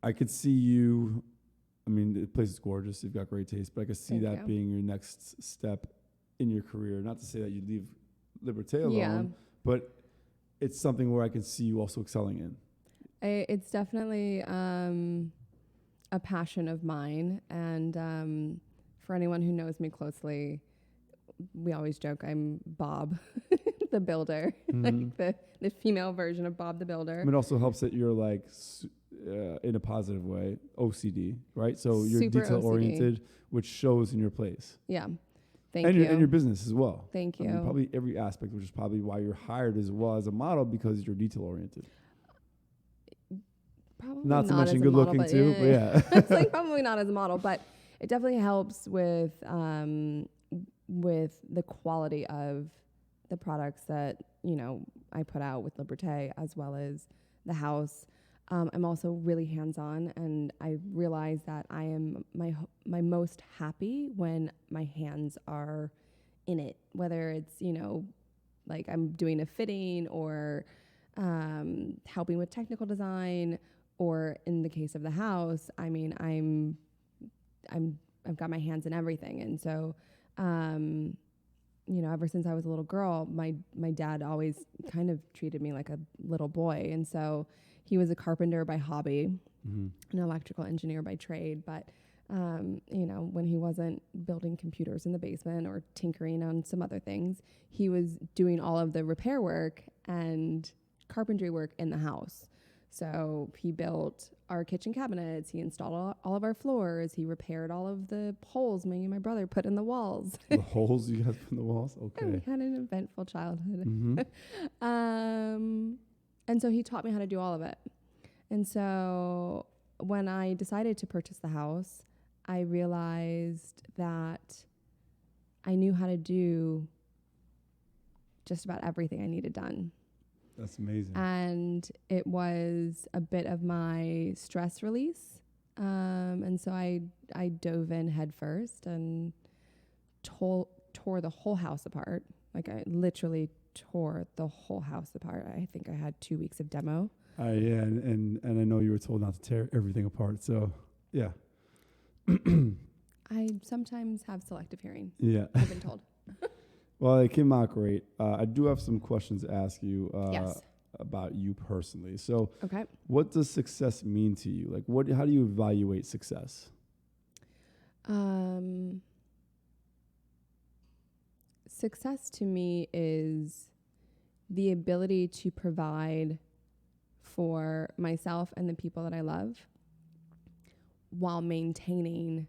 I could see you. I mean, the place is gorgeous. You've got great taste, but I could see that being your next step in your career. Not to say that you leave Liberté alone, but it's something where I can see you also excelling in. It's definitely a passion of mine. And for anyone who knows me closely, we always joke I'm Bob the Builder, like the female version of Bob the Builder. It also helps that you're like, in a positive way, OCD, right? So you're detail-oriented, which shows in your place. Yeah. Thank you. And your business as well. Thank you. I mean, probably every aspect, which is probably why you're hired as well as a model, because you're detail-oriented. Probably not to mention good-looking too, but yeah. It's like probably not as a model, but it definitely helps with the quality of the products that, you know, I put out with Liberté as well as the house. I'm also really hands-on, and I realize that I am my most happy when my hands are in it, whether it's, you know, like I'm doing a fitting or helping with technical design, or in the case of the house, I mean, I've got my hands in everything. And so, you know, ever since I was a little girl, my dad always kind of treated me like a little boy. And so he was a carpenter by hobby, an electrical engineer by trade. But, you know, when he wasn't building computers in the basement or tinkering on some other things, he was doing all of the repair work and carpentry work in the house. So he built our kitchen cabinets, he installed all of our floors, he repaired all of the holes me and my brother put in the walls. The holes you guys put in the walls? Okay. We had an eventful childhood. And so he taught me how to do all of it. And so when I decided to purchase the house, I realized that I knew how to do just about everything I needed done. That's amazing. And it was a bit of my stress release. And so I dove in head first and tore the whole house apart. Like I literally tore the whole house apart. I think I had 2 weeks of demo. Yeah, and I know you were told not to tear everything apart. So, yeah. I sometimes have selective hearing. Yeah. I've been told. Well, it came out great. I do have some questions to ask you Yes. about you personally. So, Okay. what does success mean to you? Like, how do you evaluate success? Success to me is the ability to provide for myself and the people that I love while maintaining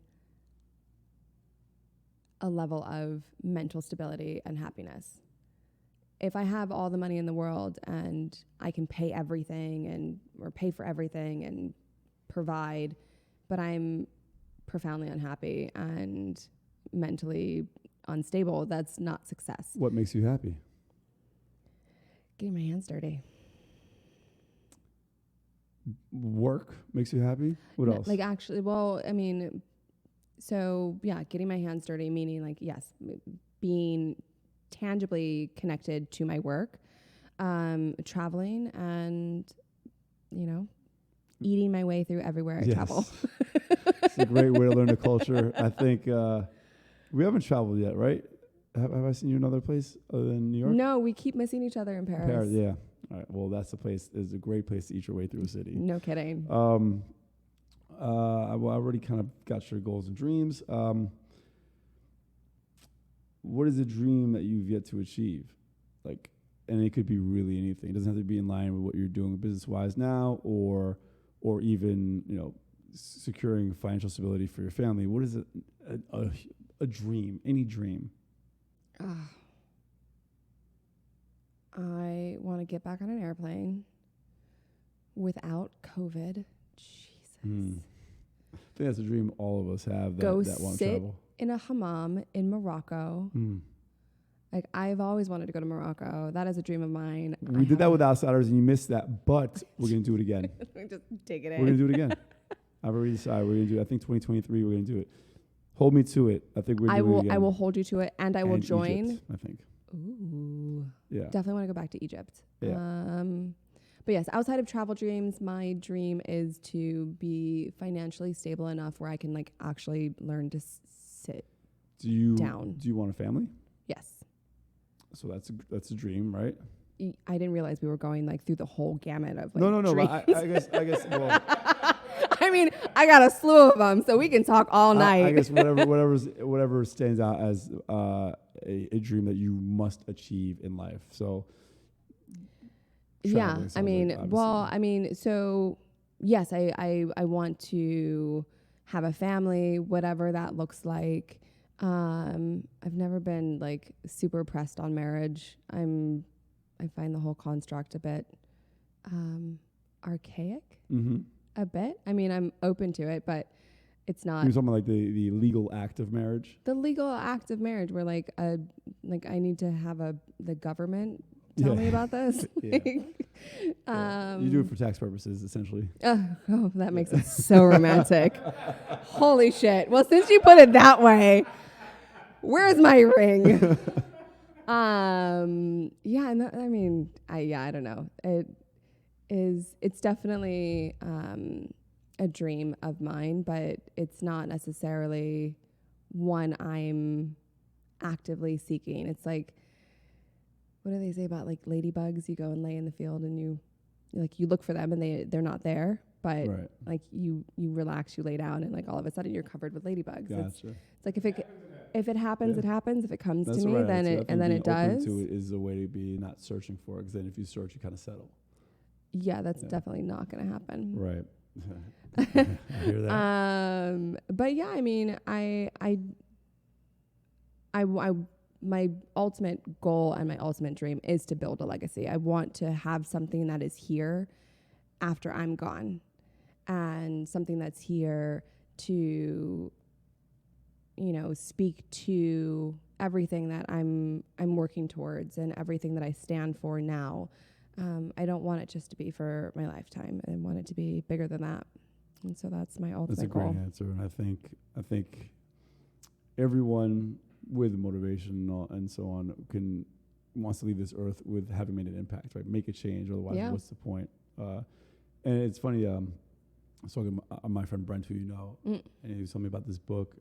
a level of mental stability and happiness. If I have all the money in the world and I can pay everything or pay for everything and provide, but I'm profoundly unhappy and mentally unstable, that's not success. What makes you happy? Getting my hands dirty. Work makes you happy? What else? Like actually, well, I mean, so yeah, getting my hands dirty, meaning like, yes, being tangibly connected to my work, traveling and, you know, eating my way through everywhere I travel. It's a great way to learn the culture. I think we haven't traveled yet, right? Have I seen you in another place other than New York? No, we keep missing each other in Paris. Paris, yeah. All right. Well, that's the place. Is a great place to eat your way through a city. No kidding. Well, I already kind of got your goals and dreams. What is a dream that you've yet to achieve? Like, and it could be really anything. It doesn't have to be in line with what you're doing business-wise now, or even, you know, securing financial stability for your family. What is a dream? Any dream? I want to get back on an airplane without COVID. Jesus. I think that's a dream all of us have. Go that want to sit travel in a hammam in Morocco. Like, I've always wanted to go to Morocco. That is a dream of mine. We did that with Outsiders, and you missed that, but we're going to do it again. Just take it in. We're going to do it again. I've already decided we're going to do it. I think 2023 we're going to do it. Hold me to it. I think we're doing it again. I will hold you to it, and I will join. Egypt, I think. Ooh. Yeah. Definitely want to go back to Egypt. Yeah. But yes, outside of travel dreams, my dream is to be financially stable enough where I can like actually learn to sit down. Do you want a family? Yes. So that's a dream, right? I didn't realize we were going like through the whole gamut of like no. dreams. But I guess. Well, I mean, I got a slew of them, so we can talk all night. I guess whatever stands out as a dream that you must achieve in life. So. Yeah, I mean, so yes, I want to have a family, whatever that looks like. I've never been like super pressed on marriage. I find the whole construct a bit archaic. Mm-hmm. A bit. I mean, I'm open to it, but it's not. You're talking about like the legal act of marriage. The legal act of marriage, where like I need to have the government tell me about this. Yeah. You do it for tax purposes, essentially. Oh, that makes it so romantic. Holy shit. Well, since you put it that way, where's my ring? Yeah, and I mean, I don't know. It's definitely a dream of mine, but it's not necessarily one I'm actively seeking. It's like, what do they say about like ladybugs? You go and lay in the field and you look for them and they're not there, but right. Like you relax, you lay down, and like all of a sudden you're covered with ladybugs. Gotcha. It's like if it happens, it happens. If it comes That's to me, right. then it does. Open to it is a way to be not searching for it, because then if you search, you kind of settle. Yeah, that's definitely not going to happen. Right. I hear that. But yeah, I mean, I my ultimate goal and my ultimate dream is to build a legacy. I want to have something that is here after I'm gone, and something that's here to, speak to everything that I'm working towards and everything that I stand for now. I don't want it just to be for my lifetime. I want it to be bigger than that. And so that's my ultimate goal. That's a great answer. And I think everyone with motivation and so on wants to leave this earth with having made an impact, right? Make a change. Otherwise, what's the point? And it's funny. I was talking to my friend Brent, who you know, and he was telling me about this book.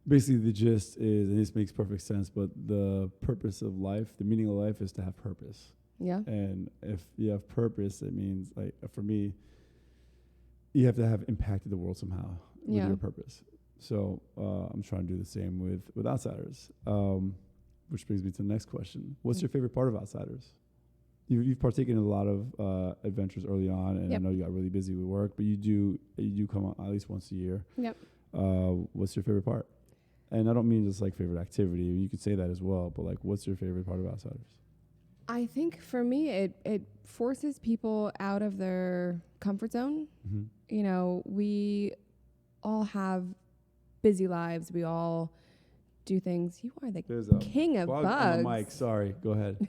Basically, the gist is, and this makes perfect sense, but the purpose of life, the meaning of life, is to have purpose. Yeah. And if you have purpose, it means, like, for me, you have to have impacted the world somehow with your purpose. So I'm trying to do the same with Outsiders, which brings me to the next question. What's your favorite part of Outsiders? You've partaken in a lot of adventures early on, and I know you got really busy with work, but you do come on at least once a year. Yep. What's your favorite part? And I don't mean just like favorite activity. You could say that as well, but like, what's your favorite part of Outsiders? I think for me, it forces people out of their comfort zone. Mm-hmm. We all have busy lives. We all do things. You are the king of bugs. On the mic. Sorry. Go ahead.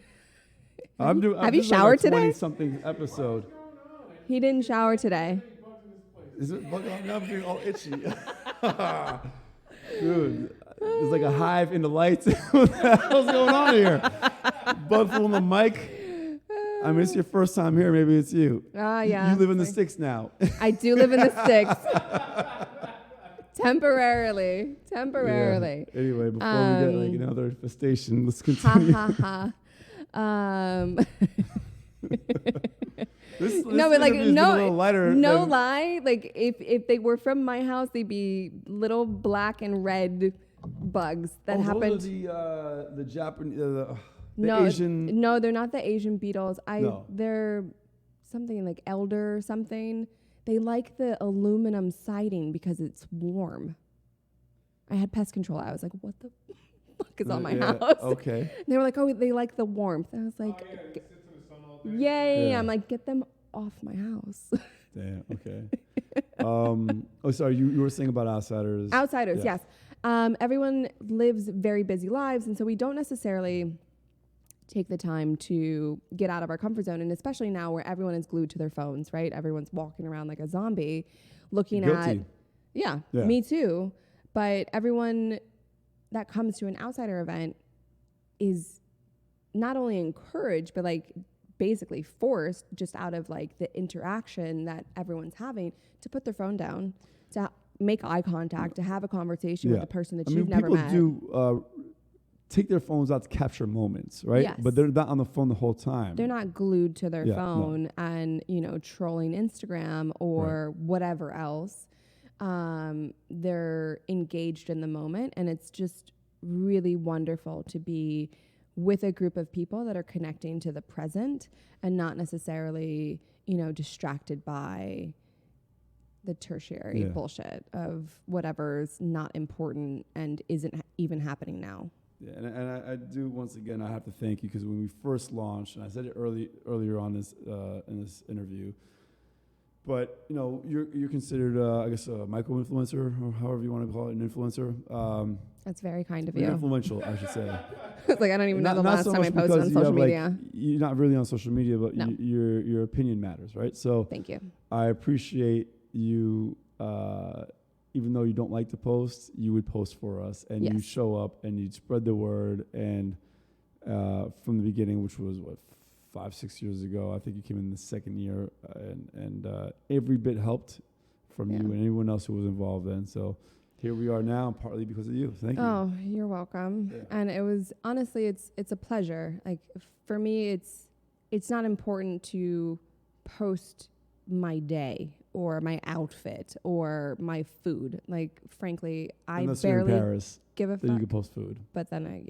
Have you showered today? 20-something episode. He didn't shower today. Is it bug on? I'm getting all itchy. Dude, there's like a hive in the lights. What the hell's going on here? Bug on the mic. I mean, it's your first time here. Maybe it's you. Yeah. You live in the sticks now. I do live in the sticks. Temporarily. Yeah. Anyway, before we get like another infestation, let's continue. This no, but like no lighter lie. Like if they were from my house, they'd be little black and red bugs that happened. Those are the Japanese, the Asian. No, they're not the Asian beetles. They're something like elder or something. They like the aluminum siding because it's warm. I had pest control. I was like, what the fuck is on my house? Okay. And they were like, oh, they like the warmth. I was like, yeah. I'm like, get them off my house. Damn. Okay. Sorry. You were saying about Outsiders. Outsiders, yes. Everyone lives very busy lives, and so we don't necessarily take the time to get out of our comfort zone. And especially now where everyone is glued to their phones, right? Everyone's walking around like a zombie looking at, yeah, me too. But everyone that comes to an outsider event is not only encouraged, but like basically forced just out of like the interaction that everyone's having to put their phone down, to make eye contact, to have a conversation with the person that you've never met. People do take their phones out to capture moments, right? Yes. But they're not on the phone the whole time. They're not glued to their phone and, you know, trolling Instagram or whatever else. They're engaged in the moment, and it's just really wonderful to be with a group of people that are connecting to the present and not necessarily, you know, distracted by the tertiary bullshit of whatever's not important and isn't even happening now. Yeah, and I do, once again, I have to thank you, because when we first launched, and I said it earlier on this in this interview, but you know, you're considered, I guess, a micro-influencer, or however you want to call it, an influencer. That's very kind of you. Influential, I should say. It's like I don't even know the last time I posted on social media. You're not really on social media, but No. your opinion matters, right? So Thank you. I appreciate you. Even though you don't like to post, you would post for us, and you show up and you'd spread the word. And from the beginning, which was 5-6 years ago, I think you came in the second year, and every bit helped from you and anyone else who was involved then. So here we are now, partly because of you. Thank you. Oh, you're welcome. Yeah. And it was, honestly, it's a pleasure. Like for me, it's not important to post my day or my outfit or my food. Like, frankly, Unless I barely you're in Paris, give a fuck. then you can post food. But then like,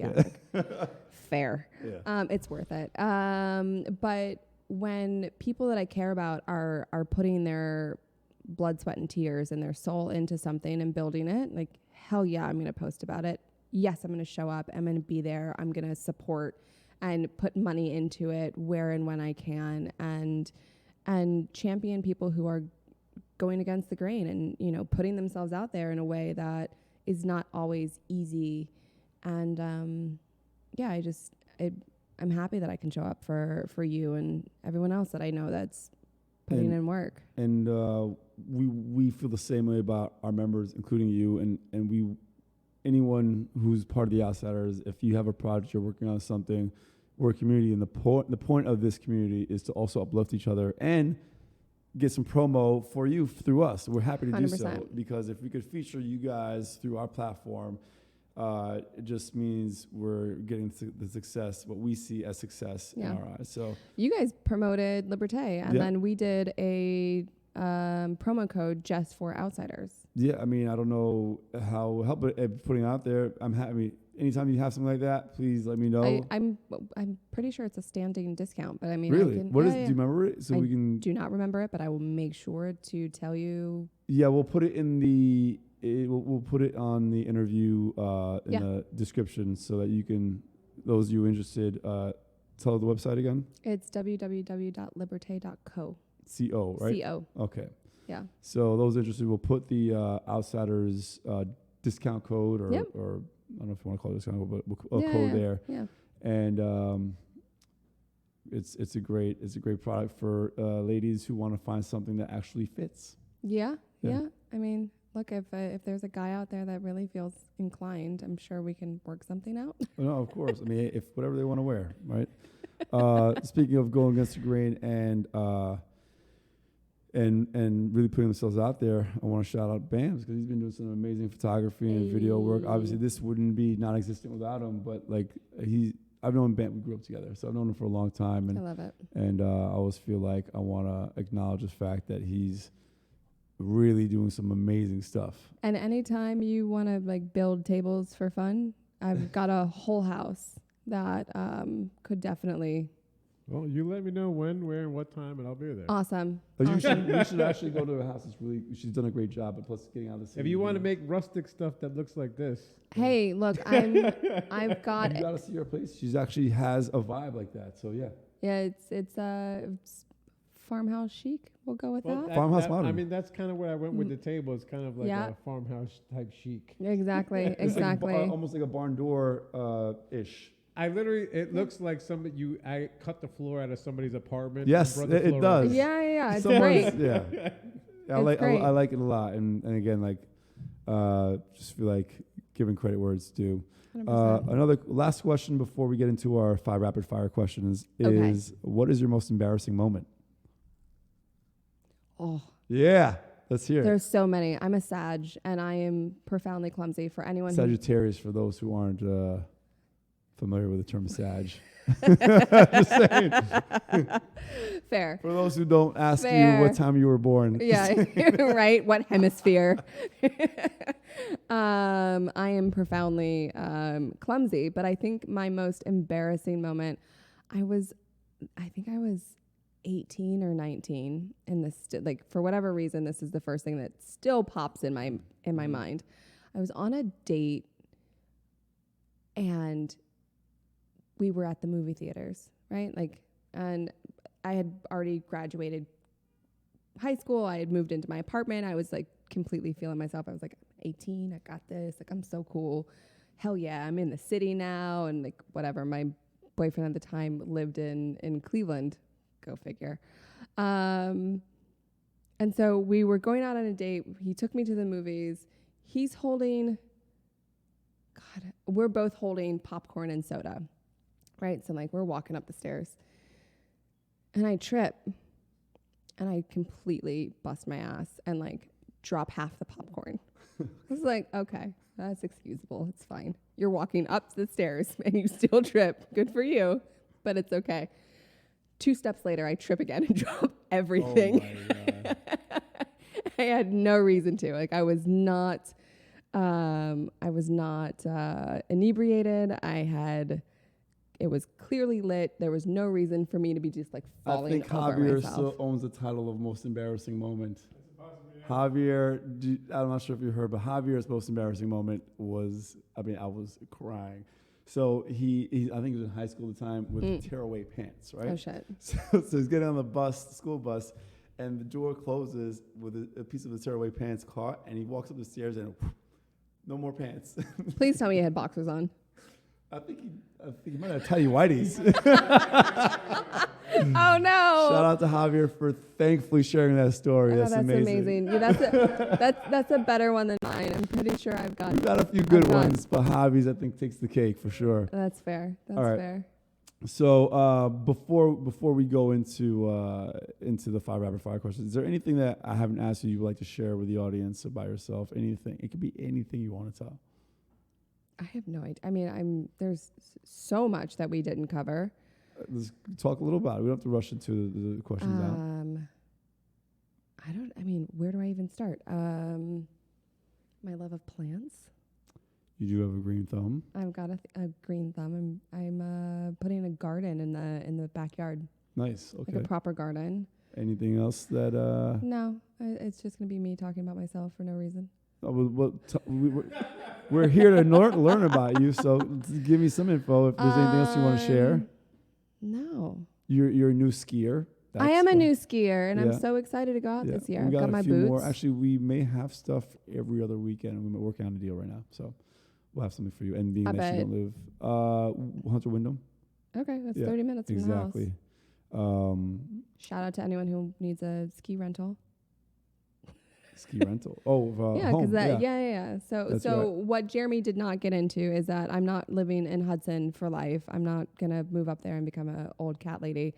fair. Yeah. It's worth it. But when people that I care about are putting their blood, sweat, and tears and their soul into something and building it, like, hell yeah, I'm going to post about it. Yes, I'm going to show up. I'm going to be there. I'm going to support and put money into it where and when I can, and champion people who are going against the grain and, you know, putting themselves out there in a way that is not always easy. And I'm happy that I can show up for you and everyone else that I know that's putting in work. And we feel the same way about our members, including you, and anyone who's part of the Outsiders. If you have a project, you're working on something, we're a community, and the point of this community is to also uplift each other and get some promo for you through us. We're happy to 100%. Do so, because if we could feature you guys through our platform, it just means we're getting the success, what we see as success in our eyes. So you guys promoted Liberté, and then we did a promo code just for Outsiders. Yeah, I mean, I don't know how it help, but putting it out there, I'm happy. Anytime you have something like that, please let me know. I'm pretty sure it's a standing discount, but I mean, really, do you remember it? So we can. Do not remember it, but I will make sure to tell you. Yeah, we'll put it in the. We'll put it on the interview in the description so that you can. Those of you interested, tell the website again. It's www.liberte.co. CO, right? CO. Okay. Yeah. So those interested, we'll put the Outsiders discount code or I don't know if you want to call it discount code, but code there. Yeah. And it's a great product for ladies who want to find something that actually fits. Yeah. I mean, look, if there's a guy out there that really feels inclined, I'm sure we can work something out. No, of course. I mean, if whatever they want to wear, right? Speaking of going against the grain and really putting themselves out there, I want to shout out Bams, because he's been doing some amazing photography and video work. Obviously, this wouldn't be non-existent without him, but like I've known Bam, we grew up together, so I've known him for a long time. And I love it. And I always feel like I want to acknowledge the fact that he's really doing some amazing stuff. And anytime you want to like build tables for fun, I've got a whole house that could definitely. Well, you let me know when, where, and what time, and I'll be there. Awesome. You should actually go to her house. She's done a great job, but plus getting out of the city. If you want to make rustic stuff that looks like this. Hey, look, I've got. You got to see her place. She's actually has a vibe like that. So yeah. Yeah, it's farmhouse chic. We'll go with that. Farmhouse modern. I mean, that's kind of where I went with the table. It's kind of like Yeah. a farmhouse type chic. Exactly. It's like Exactly. almost like a barn door ish. I literally, it looks like I cut the floor out of somebody's apartment. Yes, and brought the it floor does. in. Yeah. It's Someone's- great. Yeah. I It's like great. I like it a lot, and again, like just feel like giving credit where it's due. 100%. Another last question before we get into our 5 rapid fire questions Okay. is what is your most embarrassing moment? Oh, Yeah, let's hear it. there's so many. I'm a Sag, and I am profoundly clumsy. For anyone who Sagittarius, for those who aren't familiar with the term Sag. Just saying. fair. For those who don't ask Fair. you what time you were born. Yeah, right. What hemisphere? I am profoundly clumsy, but I think my most embarrassing moment, I think I was 18 or 19, and this like for whatever reason, this is the first thing that still pops in my mind. I was on a date, and we were at the movie theaters, right? And I had already graduated high school. I had moved into my apartment. I was like completely feeling myself. I was like, I'm 18, I got this. Like, I'm so cool. Hell yeah, I'm in the city now. And like, whatever. My boyfriend at the time lived in Cleveland. Go figure. And so we were going out on a date. He took me to the movies. We're both holding popcorn and soda, right? So like we're walking up the stairs, and I trip, and I completely bust my ass and like drop half the popcorn. I was like, okay, that's excusable. It's fine. You're walking up the stairs and you still trip. Good for you, but it's okay. 2 steps later, I trip again and drop everything. Oh my God. I had no reason to. Like I was not inebriated. It was clearly lit. There was no reason for me to be just like I falling think over Javier myself. still owns the title of most embarrassing moment. Javier, I'm not sure if you heard, but Javier's most embarrassing moment was, I was crying. So he I think he was in high school at the time with tearaway pants, right? Oh shit. So he's getting on the school bus, and the door closes with a piece of the tearaway pants caught, and he walks up the stairs and no more pants. Please tell me you had boxers on. I think he might have tidy whities. Oh no. Shout out to Javier for thankfully sharing that story. Oh, That's amazing. Yeah, that's a better one than mine. I'm pretty sure I've got. We've got a few good I've got- ones, but Javi's I think takes the cake for sure. That's fair. That's All right. fair. So before we go into the 5 rapid fire questions, is there anything that I haven't asked you would like to share with the audience about yourself? Anything? It could be anything you want to tell. I have no idea. I mean, there's so much that we didn't cover. Let's talk a little about it. We don't have to rush into the questions out. Where do I even start? My love of plants. You do have a green thumb. I've got a green thumb. I'm putting a garden in the backyard. Nice. Okay. Like a proper garden. Anything else that? No, it's just gonna be me talking about myself for no reason. We're here to learn about you. So give me some info if there's anything else you want to share. No. You're a new skier. I am a fun. new skier, and Yeah. I'm so excited to go out this year. We I've got a my few boots. more. Actually, we may have stuff every other weekend. We're working on a deal right now, so we'll have something for you. And being I that you bet. don't live Hunter Wyndham, Okay, that's Yeah, 30 minutes from the house. exactly. Shout out to anyone who needs a ski rental. Ski rental. Oh, Yeah, home. because yeah. That's So right. what Jeremy did not get into is that I'm not living in Hudson for life. I'm not gonna move up there and become an old cat lady.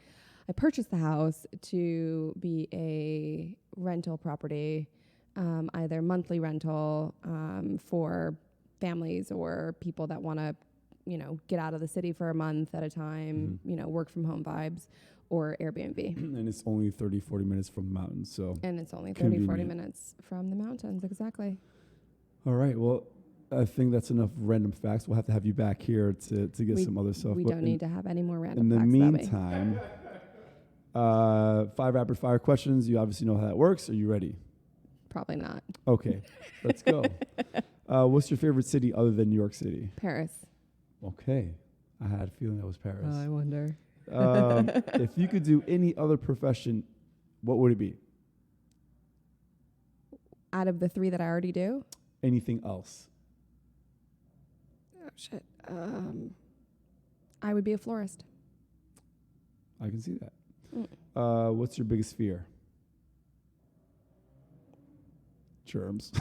I purchased the house to be a rental property, either monthly rental for families or people that want to, get out of the city for a month at a time, work from home vibes, or Airbnb. And it's only 30, 40 minutes from the mountains. So, And it's only 30, 40 Convenient. minutes from the mountains. Exactly. all right. Well, I think that's enough random facts. We'll have to have you back here to get We- some other stuff. We But don't need to have any more random in the facts about me. meantime, 5 rapid fire questions. You obviously know how that works. Are you ready? Probably not. Okay, let's go. What's your favorite city other than New York City? Paris. Okay, I had a feeling that was Paris. I wonder. If you could do any other profession what would it be? Out of the 3 that I already do? Anything else? Oh, shit. I would be a florist. I can see that. What's your biggest fear? Germs.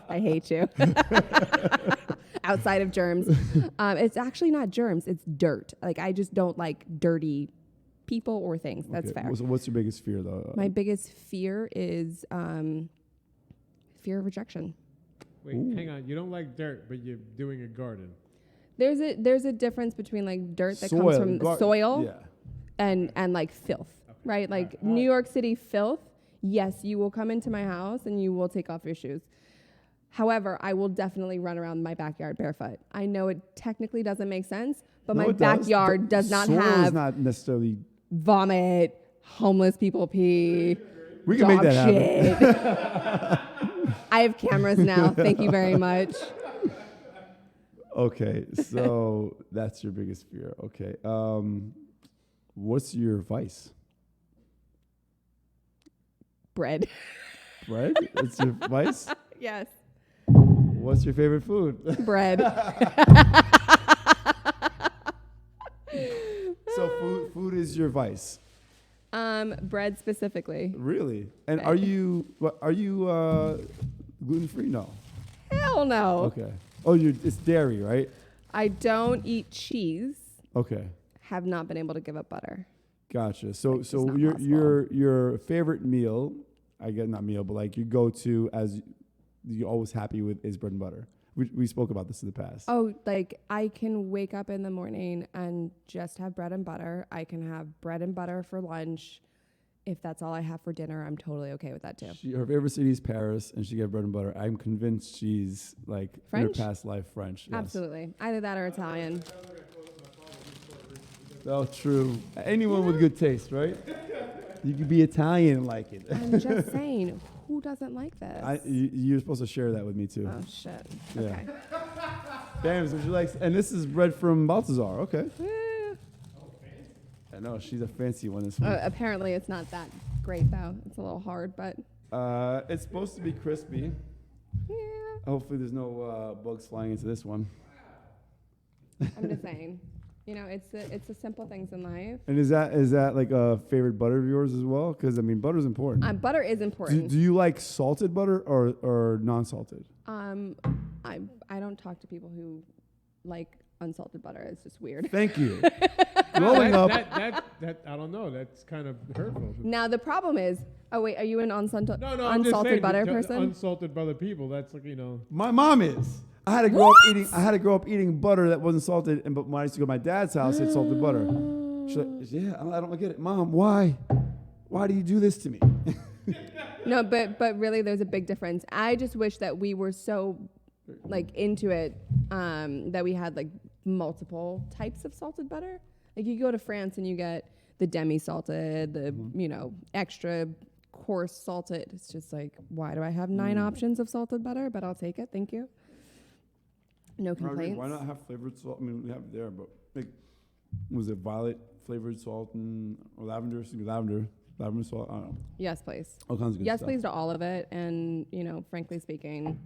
I hate you. Outside of germs. It's actually not germs. It's dirt. Like, I just don't like dirty people or things. That's fair. So what's your biggest fear, though? My biggest fear is fear of rejection. Wait, hang on. You don't like dirt, but you're doing a garden. There's a difference between like dirt that Soil, comes from soil yeah. and like filth, right? Like New York City filth. Yes, you will come into my house and you will take off your shoes. However, I will definitely run around my backyard barefoot. I know it technically doesn't make sense, but my backyard does not soil have is not necessarily vomit, homeless people pee. We can make that shit. happen. I have cameras now. Thank you very much. Okay, so that's your biggest fear. Okay. What's your vice? Bread. Bread? That's your vice? Yes. What's your favorite food? Bread. So food is your vice. Bread specifically. Really? And Okay. are you gluten free? No. Hell no. Okay. Oh, it's dairy, right? I don't eat cheese. Okay. Have not been able to give up butter. Gotcha. So It's not your favorite meal, I get not meal, but like your go-to as you're always happy with is bread and butter. We spoke about this in the past. Oh, like I can wake up in the morning and just have bread and butter. I can have bread and butter for lunch. If that's all I have for dinner, I'm totally okay with that too. Her favorite city is Paris, and she gets bread and butter. I'm convinced she's like French? in her past life French. Yes. Absolutely. Either that or Italian. Oh, true. Anyone with good taste, right? You could be Italian and like it. I'm just saying, who doesn't like this? You're supposed to share that with me too. Oh, shit. Yeah. Okay. Bams, would you like? And this is bread from Balthazar. Okay. Eh. I know she's a fancy one. This one. Apparently, it's not that great, though. It's a little hard, but It's supposed to be crispy. yeah. Hopefully, there's no bugs flying into this one. I'm just saying. You know, it's the simple things in life. And is that like a favorite butter of yours as well? Because I mean, butter's important. Butter is important. Do you like salted butter or non-salted? I don't talk to people who like unsalted butter. It's just weird. Thank you. Growing up, That I don't know. That's kind of hurtful. Now the problem is, oh wait, are you an unsalted No, I'm just unsalted saying, butter the person? Unsalted butter people. That's like, you know. my mom is. I had to grow up eating butter that wasn't salted, but when I used to go to my dad's house, it's salted butter. She's like, yeah, I don't get it, Mom. Why? Why do you do this to me? No, but really, there's a big difference. I just wish that we were so like into it that we had like multiple types of salted butter. Like you go to France and you get the demi-salted, the extra coarse salted. It's just like, why do I have 9 options of salted butter? But I'll take it. Thank you. No complaints. Why not have flavored salt? I mean, we have it there, but like, was it violet flavored salt and or lavender? Excuse me, lavender salt. I don't know. Yes, please. All kinds of good Yes, stuff. please to all of it. And frankly speaking,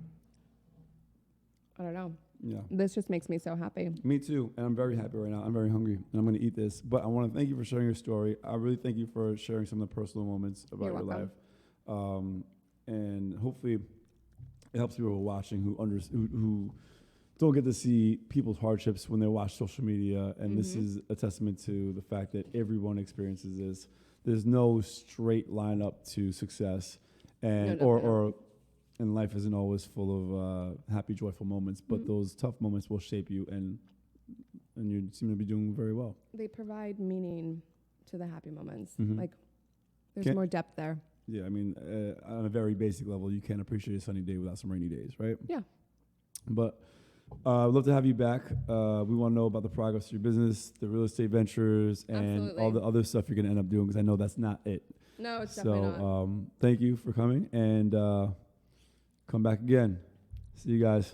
I don't know. Yeah. This just makes me so happy. Me too, and I'm very happy right now. I'm very hungry, and I'm going to eat this. But I want to thank you for sharing your story. I really thank you for sharing some of the personal moments about You're your welcome. life, and hopefully, it helps people watching who don't get to see people's hardships when they watch social media. And this is a testament to the fact that everyone experiences this. There's no straight line up to success, and and life isn't always full of happy, joyful moments, but those tough moments will shape you, and you seem to be doing very well. They provide meaning to the happy moments. Mhm. Like, there's more depth there. Yeah, I mean, on a very basic level, you can't appreciate a sunny day without some rainy days, right? Yeah. But I'd love to have you back. We want to know about the progress of your business, the real estate ventures, and Absolutely. all the other stuff you're going to end up doing, because I know that's not it. No, it's definitely not. So thank you for coming, and come back again. See you guys.